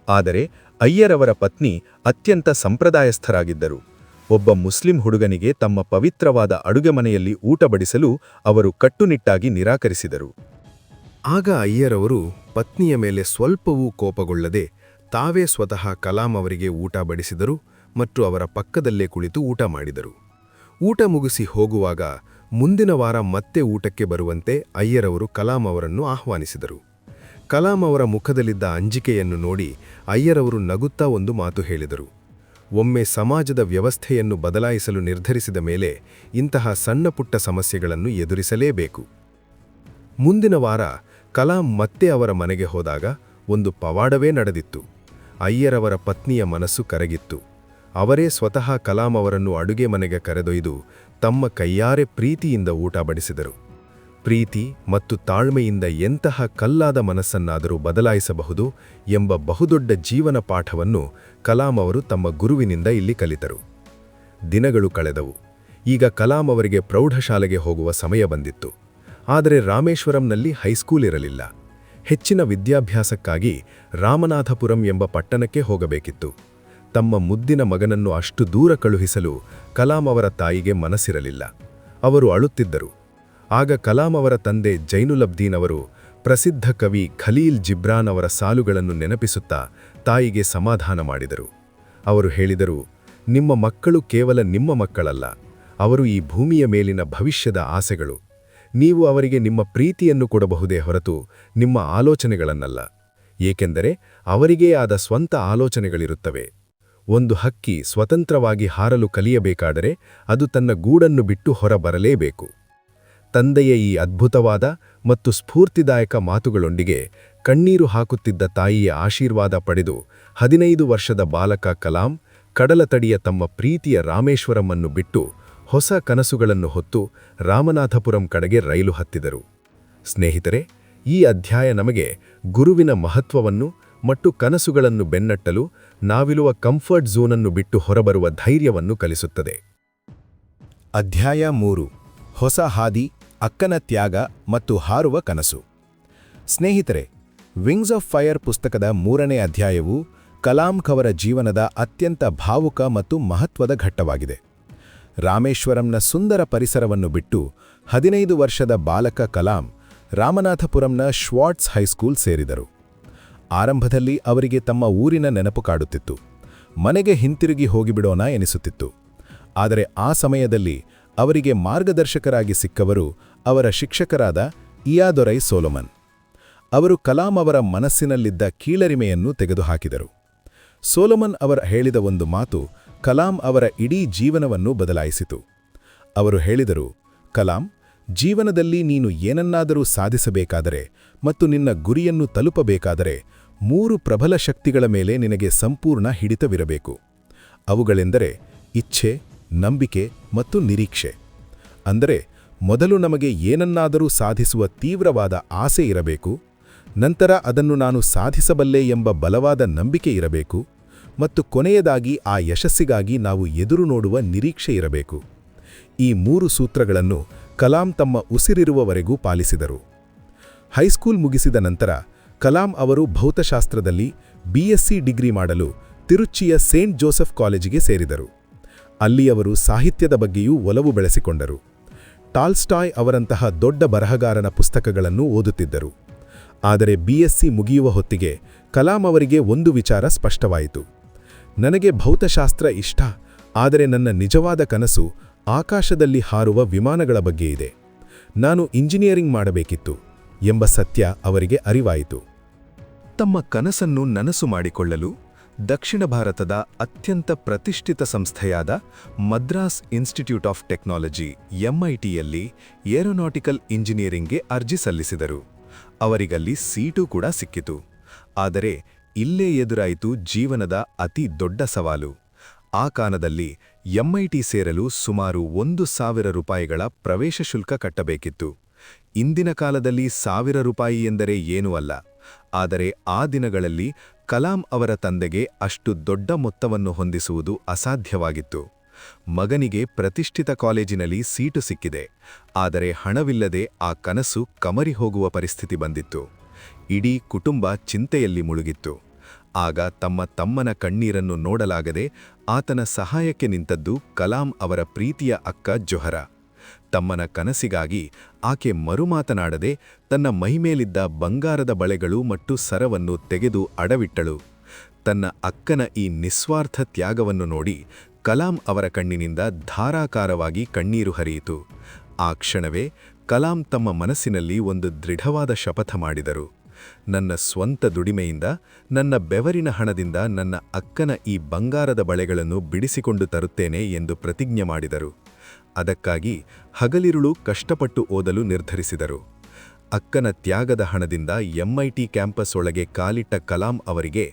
ಆದರೆ ಅಯ್ಯರವರ ಪತ್ನಿ ಅತ್ಯಂತ ಸಂಪ್ರದಾಯಸ್ಥರಾಗಿದ್ದರು. ಒಬ್ಬ ಮುಸ್ಲಿಂ ಹುಡುಗನಿಗೆ ತಮ್ಮ ಪವಿತ್ರವಾದ ಅಡುಗೆ ಮನೆಯಲ್ಲಿ ಊಟ ಬಡಿಸಲು ಅವರು ಕಟ್ಟುನಿಟ್ಟಾಗಿ ನಿರಾಕರಿಸಿದರು. ಆಗ ಅಯ್ಯರವರು ಪತ್ನಿಯ ಮೇಲೆ ಸ್ವಲ್ಪವೂ ಕೋಪಗೊಳ್ಳದೆ ತಾವೇ ಸ್ವತಃ ಕಲಾಂ ಅವರಿಗೆ ಊಟ ಬಡಿಸಿದರು ಮತ್ತು ಅವರ ಪಕ್ಕದಲ್ಲೇ ಕುಳಿತು ಊಟ ಮಾಡಿದರು. ಊಟ ಮುಗಿಸಿ ಹೋಗುವಾಗ ಮುಂದಿನ ವಾರ ಮತ್ತೆ ಊಟಕ್ಕೆ ಬರುವಂತೆ ಅಯ್ಯರವರು ಕಲಾಂ ಅವರನ್ನು ಆಹ್ವಾನಿಸಿದರು. ಕಲಾಂ ಅವರ ಮುಖದಲ್ಲಿದ್ದ ಅಂಜಿಕೆಯನ್ನು ನೋಡಿ ಅಯ್ಯರವರು ನಗುತ್ತಾ ಒಂದು ಮಾತು ಹೇಳಿದರು. ಒಮ್ಮೆ ಸಮಾಜದ ವ್ಯವಸ್ಥೆಯನ್ನು ಬದಲಾಯಿಸಲು ನಿರ್ಧರಿಸಿದ ಮೇಲೆ ಇಂತಹ ಸಣ್ಣಪುಟ್ಟ ಸಮಸ್ಯೆಗಳನ್ನು ಎದುರಿಸಲೇಬೇಕು. ಮುಂದಿನ ವಾರ ಕಲಾಂ ಮತ್ತೆ ಅವರ ಮನೆಗೆ ಹೋದಾಗ ಒಂದು ಪವಾಡವೇ ನಡೆದಿತ್ತು. ಅಯ್ಯರವರ ಪತ್ನಿಯ ಮನಸ್ಸು ಕರಗಿತ್ತು. ಅವರೇ ಸ್ವತಃ ಕಲಾಂ ಅವರನ್ನು ಅಡುಗೆ ಮನೆಗೆ ಕರೆದೊಯ್ದು ತಮ್ಮ ಕೈಯಾರೆ ಪ್ರೀತಿಯಿಂದ ಊಟ ಬಡಿಸಿದರು. ಪ್ರೀತಿ ಮತ್ತು ತಾಳ್ಮೆಯಿಂದ ಎಂತಹ ಕಲ್ಲಾದ ಮನಸ್ಸನ್ನಾದರೂ ಬದಲಾಯಿಸಬಹುದು ಎಂಬ ಬಹುದೊಡ್ಡ ಜೀವನ ಪಾಠವನ್ನು ಕಲಾಂ ಅವರು ತಮ್ಮ ಗುರುವಿನಿಂದ ಇಲ್ಲಿ ಕಲಿತರು. ದಿನಗಳು ಕಳೆದವು. ಈಗ ಕಲಾಂ ಅವರಿಗೆ ಪ್ರೌಢಶಾಲೆಗೆ ಹೋಗುವ ಸಮಯ ಬಂದಿತ್ತು. ಆದರೆ ರಾಮೇಶ್ವರಂನಲ್ಲಿ ಹೈಸ್ಕೂಲ್ ಇರಲಿಲ್ಲ. ಹೆಚ್ಚಿನ ವಿದ್ಯಾಭ್ಯಾಸಕ್ಕಾಗಿ ರಾಮನಾಥಪುರಂ ಎಂಬ ಪಟ್ಟಣಕ್ಕೆ ಹೋಗಬೇಕಿತ್ತು. ತಮ್ಮ ಮುದ್ದಿನ ಮಗನನ್ನು ಅಷ್ಟು ದೂರ ಕಳುಹಿಸಲು ಕಲಾಂ ಅವರ ತಾಯಿಗೆ ಮನಸ್ಸಿರಲಿಲ್ಲ. ಅವರು ಅಳುತ್ತಿದ್ದರು. ಆಗ ಕಲಾಂ ಅವರ ತಂದೆ ಜೈನುಲಬ್ದೀನ್ ಅವರು ಪ್ರಸಿದ್ಧ ಕವಿ ಖಲೀಲ್ ಜಿಬ್ರಾನ್ ಅವರ ಸಾಲುಗಳನ್ನು ನೆನಪಿಸುತ್ತಾ ತಾಯಿಗೆ ಸಮಾಧಾನ ಮಾಡಿದರು. ಅವರು ಹೇಳಿದರು, ನಿಮ್ಮ ಮಕ್ಕಳು ಕೇವಲ ನಿಮ್ಮ ಮಕ್ಕಳಲ್ಲ, ಅವರು ಈ ಭೂಮಿಯ ಮೇಲಿನ ಭವಿಷ್ಯದ ಆಸೆಗಳು. ನೀವು ಅವರಿಗೆ ನಿಮ್ಮ ಪ್ರೀತಿಯನ್ನು ಕೊಡಬಹುದೇ ಹೊರತು ನಿಮ್ಮ ಆಲೋಚನೆಗಳನ್ನಲ್ಲ. ಏಕೆಂದರೆ ಅವರಿಗೇ ಆದ ಸ್ವಂತ ಆಲೋಚನೆಗಳಿರುತ್ತವೆ. ಒಂದು ಹಕ್ಕಿ ಸ್ವತಂತ್ರವಾಗಿ ಹಾರಲು ಕಲಿಯಬೇಕಾದರೆ ಅದು ತನ್ನ ಗೂಡನ್ನು ಬಿಟ್ಟು ಹೊರಬರಲೇಬೇಕು. ತಂದೆಯ ಈ ಅದ್ಭುತವಾದ ಮತ್ತು ಸ್ಫೂರ್ತಿದಾಯಕ ಮಾತುಗಳೊಂದಿಗೆ ಕಣ್ಣೀರು ಹಾಕುತ್ತಿದ್ದ ತಾಯಿಯ ಆಶೀರ್ವಾದ ಪಡೆದು 15 ವರ್ಷದ ಬಾಲಕ ಕಲಾಂ ಕಡಲತಡಿಯ ತಮ್ಮ ಪ್ರೀತಿಯ ರಾಮೇಶ್ವರಮನ್ನು ಬಿಟ್ಟು ಹೊಸ ಕನಸುಗಳನ್ನು ಹೊತ್ತು ರಾಮನಾಥಪುರಂ ಕಡೆಗೆ ರೈಲು ಹತ್ತಿದರು. ಸ್ನೇಹಿತರೆ, ಈ ಅಧ್ಯಾಯ ನಮಗೆ ಗುರುವಿನ ಮಹತ್ವವನ್ನು ಮತ್ತು ಕನಸುಗಳನ್ನು ಬೆನ್ನಟ್ಟಲು ನಾವಿರುವ ಕಂಫರ್ಟ್ ಝೋನನ್ನು ಬಿಟ್ಟು ಹೊರಬರುವ ಧೈರ್ಯವನ್ನು ಕಲಿಸುತ್ತದೆ. ಅಧ್ಯಾಯ 3. ಹೊಸ ಹಾದಿ, ಅಕ್ಕನ ತ್ಯಾಗ ಮತ್ತು ಹಾರುವ ಕನಸು. ಸ್ನೇಹಿತರೆ, ವಿಂಗ್ಸ್ ಆಫ್ ಫೈರ್ ಪುಸ್ತಕದ 3ನೇ ಅಧ್ಯಾಯವು ಕಲಾಂ ಅವರ ಜೀವನದ ಅತ್ಯಂತ ಭಾವುಕ ಮತ್ತು ಮಹತ್ವದ ಘಟ್ಟವಾಗಿದೆ. ರಾಮೇಶ್ವರಂನ ಸುಂದರ ಪರಿಸರವನ್ನು ಬಿಟ್ಟು 15 ವರ್ಷದ ಬಾಲಕ ಕಲಾಂ ರಾಮನಾಥಪುರಂನ ಶ್ವಾರ್ಟ್ಸ್ ಹೈಸ್ಕೂಲ್ ಸೇರಿದರು. ಆರಂಭದಲ್ಲಿ ಅವರಿಗೆ ತಮ್ಮ ಊರಿನ ನೆನಪು ಕಾಡುತ್ತಿತ್ತು. ಮನೆಗೆ ಹಿಂತಿರುಗಿ ಹೋಗಿಬಿಡೋಣ ಎನಿಸುತ್ತಿತ್ತು. ಆದರೆ ಆ ಸಮಯದಲ್ಲಿ ಅವರಿಗೆ ಮಾರ್ಗದರ್ಶಕರಾಗಿ ಸಿಕ್ಕವರು ಅವರ ಶಿಕ್ಷಕರಾದ ಇಯಾದೊರೈ ಸೋಲೊಮನ್. ಅವರು ಕಲಾಂ ಅವರ ಮನಸ್ಸಿನಲ್ಲಿದ್ದ ಕೀಳರಿಮೆಯನ್ನು ತೆಗೆದುಹಾಕಿದರು. ಸೋಲೊಮನ್ ಅವರ ಹೇಳಿದ ಒಂದು ಮಾತು ಕಲಾಂ ಅವರ ಇಡೀ ಜೀವನವನ್ನು ಬದಲಾಯಿಸಿತು. ಅವರು ಹೇಳಿದರು, ಕಲಾಂ, ಜೀವನದಲ್ಲಿ ನೀನು ಏನನ್ನಾದರೂ ಸಾಧಿಸಬೇಕಾದರೆ ಮತ್ತು ನಿನ್ನ ಗುರಿಯನ್ನು ತಲುಪಬೇಕಾದರೆ 3 ಪ್ರಬಲ ಶಕ್ತಿಗಳ ಮೇಲೆ ನಿನಗೆ ಸಂಪೂರ್ಣ ಹಿಡಿತವಿರಬೇಕು. ಅವುಗಳೆಂದರೆ ಇಚ್ಛೆ, ನಂಬಿಕೆ ಮತ್ತು ನಿರೀಕ್ಷೆ. ಅಂದರೆ ಮೊದಲು ನಮಗೆ ಏನನ್ನಾದರೂ ಸಾಧಿಸುವ ತೀವ್ರವಾದ ಆಸೆ ಇರಬೇಕು, ನಂತರ ಅದನ್ನು ನಾನು ಸಾಧಿಸಬಲ್ಲೆ ಎಂಬ ಬಲವಾದ ನಂಬಿಕೆ ಇರಬೇಕು, ಮತ್ತು ಕೊನೆಯದಾಗಿ ಆ ಯಶಸ್ಸಿಗಾಗಿ ನಾವು ಎದುರು ನೋಡುವ ನಿರೀಕ್ಷೆ ಇರಬೇಕು. ಈ 3 ಸೂತ್ರಗಳನ್ನು ಕಲಾಂ ತಮ್ಮ ಉಸಿರಿರುವವರೆಗೂ ಪಾಲಿಸಿದರು. ಹೈಸ್ಕೂಲ್ ಮುಗಿಸಿದ ನಂತರ ಕಲಾಂ ಅವರು ಭೌತಶಾಸ್ತ್ರದಲ್ಲಿ BSc ಡಿಗ್ರಿ ಮಾಡಲು ತಿರುಚಿಯ ಸೇಂಟ್ ಜೋಸೆಫ್ ಕಾಲೇಜಿಗೆ ಸೇರಿದರು. ಅಲ್ಲಿ ಅವರು ಸಾಹಿತ್ಯದ ಬಗ್ಗೆಯೂ ಒಲವು ಬೆಳೆಸಿಕೊಂಡರು. ಟಾಲ್ಸ್ಟಾಯ್ ಅವರಂತಹ ದೊಡ್ಡ ಬರಹಗಾರನ ಪುಸ್ತಕಗಳನ್ನು ಓದುತ್ತಿದ್ದರು. ಆದರೆ BSc ಮುಗಿಯುವ ಹೊತ್ತಿಗೆ ಕಲಾಂ ಅವರಿಗೆ ಒಂದು ವಿಚಾರ ಸ್ಪಷ್ಟವಾಯಿತು. ನನಗೆ ಭೌತಶಾಸ್ತ್ರ ಇಷ್ಟ, ಆದರೆ ನನ್ನ ನಿಜವಾದ ಕನಸು ಆಕಾಶದಲ್ಲಿ ಹಾರುವ ವಿಮಾನಗಳ ಬಗ್ಗೆ ಇದೆ. ನಾನು ಇಂಜಿನಿಯರಿಂಗ್ ಮಾಡಬೇಕಿತ್ತು ಎಂಬ ಸತ್ಯ ಅವರಿಗೆ ಅರಿವಾಯಿತು. ತಮ್ಮ ಕನಸನ್ನು ನನಸು ಮಾಡಿಕೊಳ್ಳಲು ದಕ್ಷಿಣ ಭಾರತದ ಅತ್ಯಂತ ಪ್ರತಿಷ್ಠಿತ ಸಂಸ್ಥೆಯಾದ ಮದ್ರಾಸ್ ಇನ್ಸ್ಟಿಟ್ಯೂಟ್ ಆಫ್ ಟೆಕ್ನಾಲಜಿ MITಯಲ್ಲಿ ಏರೋನಾಟಿಕಲ್ ಇಂಜಿನಿಯರಿಂಗ್ಗೆ ಅರ್ಜಿ ಸಲ್ಲಿಸಿದರು. ಅವರಿಗಲ್ಲಿ ಸೀಟು ಕೂಡ ಸಿಕ್ಕಿತು. ಆದರೆ ಇಲ್ಲೇ ಎದುರಾಯಿತು ಜೀವನದ ಅತಿ ದೊಡ್ಡ ಸವಾಲು. ಆ ಕಾಲದಲ್ಲಿ MIT ಸೇರಲು ಸುಮಾರು 1,000 ರೂಪಾಯಿಗಳ ಪ್ರವೇಶ ಶುಲ್ಕ ಕಟ್ಟಬೇಕಿತ್ತು. ಇಂದಿನ ಕಾಲದಲ್ಲಿ 1,000 ರೂಪಾಯಿ ಎಂದರೆ ಏನೂ ಅಲ್ಲ. ಆದರೆ ಆ ದಿನಗಳಲ್ಲಿ ಕಲಾಂ ಅವರ ತಂದೆಗೆ ಅಷ್ಟು ದೊಡ್ಡ ಮೊತ್ತವನ್ನು ಹೊಂದಿಸುವುದು ಅಸಾಧ್ಯವಾಗಿತ್ತು. ಮಗನಿಗೆ ಪ್ರತಿಷ್ಠಿತ ಕಾಲೇಜಿನಲ್ಲಿ ಸೀಟು ಸಿಕ್ಕಿದೆ, ಆದರೆ ಹಣವಿಲ್ಲದೆ ಆ ಕನಸು ಕಮರಿ ಹೋಗುವ ಪರಿಸ್ಥಿತಿ ಬಂದಿತ್ತು. ಇಡೀ ಕುಟುಂಬ ಚಿಂತೆಯಲ್ಲಿ ಮುಳುಗಿತ್ತು. ಆಗ ತಮ್ಮನ ಕಣ್ಣೀರನ್ನು ನೋಡಲಾಗದೆ ಆತನ ಸಹಾಯಕ್ಕೆ ನಿಂತದ್ದು ಕಲಾಂ ಅವರ ಪ್ರೀತಿಯ ಅಕ್ಕ ಜೊಹರಾ. ತಮ್ಮನ ಕನಸಿಗಾಗಿ ಆಕೆ ಮರುಮಾತನಾಡದೆ ತನ್ನ ಮೈಮೇಲಿದ್ದ ಬಂಗಾರದ ಬಳೆಗಳು ಮತ್ತು ಸರವನ್ನು ತೆಗೆದು ಅಡವಿಟ್ಟಳು. ತನ್ನ ಅಕ್ಕನ ಈ ನಿಸ್ವಾರ್ಥ ತ್ಯಾಗವನ್ನು ನೋಡಿ ಕಲಾಂ ಅವರ ಕಣ್ಣಿನಿಂದ ಧಾರಾಕಾರವಾಗಿ ಕಣ್ಣೀರು ಹರಿಯಿತು. ಆ ಕ್ಷಣವೇ ಕಲಾಂ ತಮ್ಮ ಮನಸ್ಸಿನಲ್ಲಿ ಒಂದು ದೃಢವಾದ ಶಪಥ ಮಾಡಿದರು. ನನ್ನ ಸ್ವಂತ ದುಡಿಮೆಯಿಂದ, ನನ್ನ ಬೆವರಿನ ಹಣದಿಂದ ನನ್ನ ಅಕ್ಕನ ಈ ಬಂಗಾರದ ಬಳೆಗಳನ್ನು ಬಿಡಿಸಿಕೊಂಡು ತರುತ್ತೇನೆ ಎಂದು ಪ್ರತಿಜ್ಞೆ ಮಾಡಿದರು. ಅದಕ್ಕಾಗಿ ಹಗಲಿರುಳು ಕಷ್ಟಪಟ್ಟು ಓದಲು ನಿರ್ಧರಿಸಿದರು. ಅಕ್ಕನ ತ್ಯಾಗದ ಹಣದಿಂದ MIT ಕ್ಯಾಂಪಸ್ ಒಳಗೆ ಕಾಲಿಟ್ಟ ಕಲಾಂ ಅವರಿಗೆ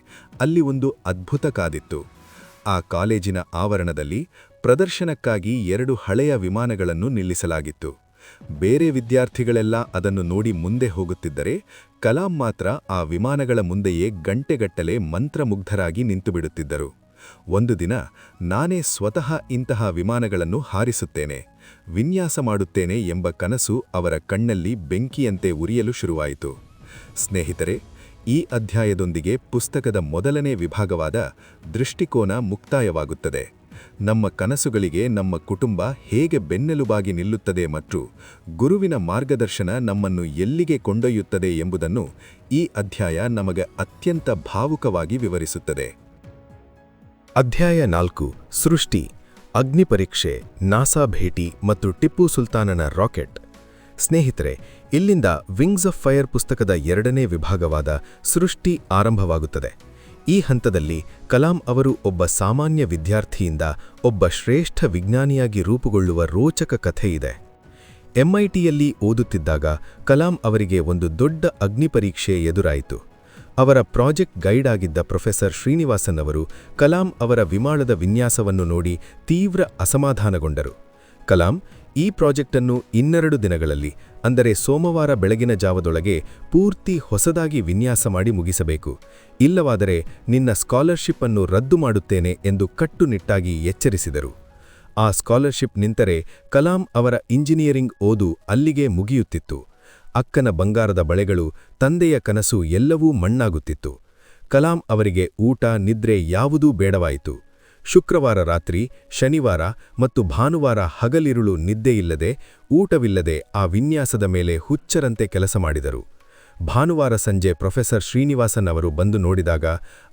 ಅಲ್ಲಿ ಒಂದು ಅದ್ಭುತ ಕಾದಿತ್ತು. ಆ ಕಾಲೇಜಿನ ಆವರಣದಲ್ಲಿ ಪ್ರದರ್ಶನಕ್ಕಾಗಿ 2 ಹಳೆಯ ವಿಮಾನಗಳನ್ನು ನಿಲ್ಲಿಸಲಾಗಿತ್ತು. ಬೇರೆ ವಿದ್ಯಾರ್ಥಿಗಳೆಲ್ಲ ಅದನ್ನು ನೋಡಿ ಮುಂದೆ ಹೋಗುತ್ತಿದ್ದರೆ ಕಲಾಂ ಮಾತ್ರ ಆ ವಿಮಾನಗಳ ಮುಂದೆಯೇ ಗಂಟೆಗಟ್ಟಲೆ ಮಂತ್ರಮುಗ್ಧರಾಗಿ ನಿಂತುಬಿಡುತ್ತಿದ್ದರು. ಒಂದು ದಿನ ನಾನೇ ಸ್ವತಃ ಇಂತಹ ವಿಮಾನಗಳನ್ನು ಹಾರಿಸುತ್ತೇನೆ, ವಿನ್ಯಾಸ ಮಾಡುತ್ತೇನೆ ಎಂಬ ಕನಸು ಅವರ ಕಣ್ಣಲ್ಲಿ ಬೆಂಕಿಯಂತೆ ಉರಿಯಲು ಶುರುವಾಯಿತು. ಸ್ನೇಹಿತರೆ, ಈ ಅಧ್ಯಾಯದೊಂದಿಗೆ ಪುಸ್ತಕದ ಮೊದಲನೇ ವಿಭಾಗವಾದ ದೃಷ್ಟಿಕೋನ ಮುಕ್ತಾಯವಾಗುತ್ತದೆ. ನಮ್ಮ ಕನಸುಗಳಿಗೆ ನಮ್ಮ ಕುಟುಂಬ ಹೇಗೆ ಬೆನ್ನೆಲುಬಾಗಿ ನಿಲ್ಲುತ್ತದೆ ಮತ್ತು ಗುರುವಿನ ಮಾರ್ಗದರ್ಶನ ನಮ್ಮನ್ನು ಎಲ್ಲಿಗೆ ಕೊಂಡೊಯ್ಯುತ್ತದೆ ಎಂಬುದನ್ನು ಈ ಅಧ್ಯಾಯ ನಮಗೆ ಅತ್ಯಂತ ಭಾವುಕವಾಗಿ ವಿವರಿಸುತ್ತದೆ. ಅಧ್ಯಾಯ 4 ಸೃಷ್ಟಿ, ಅಗ್ನಿಪರೀಕ್ಷೆ, ನಾಸಾ ಭೇಟಿ ಮತ್ತು ಟಿಪ್ಪು ಸುಲ್ತಾನನ ರಾಕೆಟ್. ಸ್ನೇಹಿತರೆ, ಇಲ್ಲಿಂದ ವಿಂಗ್ಸ್ ಆಫ್ ಫೈರ್ ಪುಸ್ತಕದ 2ನೇ ವಿಭಾಗವಾದ ಸೃಷ್ಟಿ ಆರಂಭವಾಗುತ್ತದೆ. ಈ ಹಂತದಲ್ಲಿ ಕಲಾಂ ಅವರು ಒಬ್ಬ ಸಾಮಾನ್ಯ ವಿದ್ಯಾರ್ಥಿಯಿಂದ ಒಬ್ಬ ಶ್ರೇಷ್ಠ ವಿಜ್ಞಾನಿಯಾಗಿ ರೂಪುಗೊಳ್ಳುವ ರೋಚಕ ಕಥೆ ಇದೆ. MITಯಲ್ಲಿ ಓದುತ್ತಿದ್ದಾಗ ಕಲಾಂ ಅವರಿಗೆ ಒಂದು ದೊಡ್ಡ ಅಗ್ನಿಪರೀಕ್ಷೆ ಎದುರಾಯಿತು. ಅವರ ಪ್ರಾಜೆಕ್ಟ್ ಗೈಡ್ ಆಗಿದ್ದ ಪ್ರೊಫೆಸರ್ ಶ್ರೀನಿವಾಸನ್ ಅವರು ಕಲಾಂ ಅವರ ವಿಮಾನದ ವಿನ್ಯಾಸವನ್ನು ನೋಡಿ ತೀವ್ರ ಅಸಮಾಧಾನಗೊಂಡರು. ಕಲಾಂ, ಈ ಪ್ರಾಜೆಕ್ಟನ್ನು 2 ದಿನಗಳಲ್ಲಿ, ಅಂದರೆ ಸೋಮವಾರ ಬೆಳಗಿನ ಜಾವದೊಳಗೆ ಪೂರ್ತಿ ಹೊಸದಾಗಿ ವಿನ್ಯಾಸ ಮಾಡಿ ಮುಗಿಸಬೇಕು, ಇಲ್ಲವಾದರೆ ನಿನ್ನ ಸ್ಕಾಲರ್ಶಿಪ್ ಅನ್ನು ರದ್ದು ಮಾಡುತ್ತೇನೆ ಎಂದು ಕಟ್ಟುನಿಟ್ಟಾಗಿ ಎಚ್ಚರಿಸಿದರು. ಆ ಸ್ಕಾಲರ್ಶಿಪ್ ನಿಂತರೆ ಕಲಾಂ ಅವರ ಇಂಜಿನಿಯರಿಂಗ್ ಓದು ಅಲ್ಲಿಗೆ ಮುಗಿಯುತ್ತಿತ್ತು. ಅಕ್ಕನ ಬಂಗಾರದ ಬಳೆಗಳು, ತಂದೆಯ ಕನಸು ಎಲ್ಲವೂ ಮಣ್ಣಾಗುತ್ತಿತ್ತು. ಕಲಾಂ ಅವರಿಗೆ ಊಟ, ನಿದ್ರೆ ಯಾವುದೂ ಬೇಡವಾಯಿತು. ಶುಕ್ರವಾರ ರಾತ್ರಿ, ಶನಿವಾರ ಮತ್ತು ಭಾನುವಾರ ಹಗಲಿರುಳು ನಿದ್ದೆಯಿಲ್ಲದೆ, ಊಟವಿಲ್ಲದೆ ಆ ವಿನ್ಯಾಸದ ಮೇಲೆ ಹುಚ್ಚರಂತೆ ಕೆಲಸ ಮಾಡಿದರು. ಭಾನುವಾರ ಸಂಜೆ ಪ್ರೊಫೆಸರ್ ಶ್ರೀನಿವಾಸನ್ ಅವರು ಬಂದು ನೋಡಿದಾಗ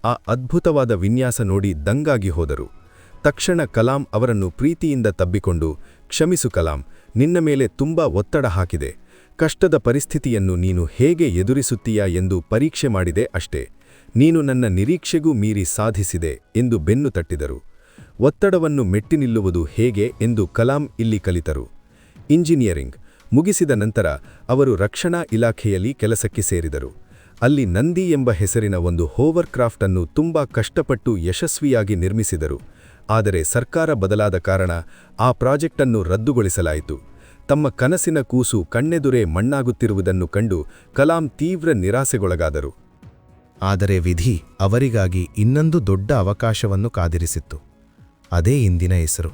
ಆ ಅದ್ಭುತವಾದ ವಿನ್ಯಾಸ ನೋಡಿ ದಂಗಾಗಿ ಹೋದರು. ತಕ್ಷಣ ಕಲಾಂ ಅವರನ್ನು ಪ್ರೀತಿಯಿಂದ ತಬ್ಬಿಕೊಂಡು, ಕ್ಷಮಿಸು ಕಲಾಂ, ನಿನ್ನ ಮೇಲೆ ತುಂಬಾ ಒತ್ತಡ ಹಾಕಿದೆ, ಕಷ್ಟದ ಪರಿಸ್ಥಿತಿಯನ್ನು ನೀನು ಹೇಗೆ ಎದುರಿಸುತ್ತೀಯಾ ಎಂದು ಪರೀಕ್ಷೆ ಮಾಡಿದೆ ಅಷ್ಟೇ, ನೀನು ನನ್ನ ನಿರೀಕ್ಷೆಗೂ ಮೀರಿ ಸಾಧಿಸಿದೆ ಎಂದು ಬೆನ್ನು ತಟ್ಟಿದರು. ಒತ್ತಡವನ್ನು ಮೆಟ್ಟಿ ನಿಲ್ಲುವುದು ಹೇಗೆ ಎಂದು ಕಲಾಂ ಇಲ್ಲಿ ಕಲಿತರು. ಇಂಜಿನಿಯರಿಂಗ್ ಮುಗಿಸಿದ ನಂತರ ಅವರು ರಕ್ಷಣಾ ಇಲಾಖೆಯಲ್ಲಿ ಕೆಲಸಕ್ಕೆ ಸೇರಿದರು. ಅಲ್ಲಿ ನಂದಿ ಎಂಬ ಹೆಸರಿನ ಒಂದು ಹೋವರ್ಕ್ರಾಫ್ಟ್ ಅನ್ನು ತುಂಬಾ ಕಷ್ಟಪಟ್ಟು ಯಶಸ್ವಿಯಾಗಿ ನಿರ್ಮಿಸಿದರು. ಆದರೆ ಸರ್ಕಾರ ಬದಲಾದ ಕಾರಣ ಆ ಪ್ರಾಜೆಕ್ಟ್ ಅನ್ನು ರದ್ದುಗೊಳಿಸಲಾಯಿತು. ತಮ್ಮ ಕನಸಿನ ಕೂಸು ಕಣ್ಣೆದುರೇ ಮಣ್ಣಾಗುತ್ತಿರುವುದನ್ನು ಕಂಡು ಕಲಾಂ ತೀವ್ರ ನಿರಾಸೆಗೊಳಗಾದರು. ಆದರೆ ವಿಧಿ ಅವರಿಗಾಗಿ ಇನ್ನೊಂದು ದೊಡ್ಡ ಅವಕಾಶವನ್ನು ಕಾದಿರಿಸಿತ್ತು. ಅದೇ ಇಂದಿನ ಹೆಸರು.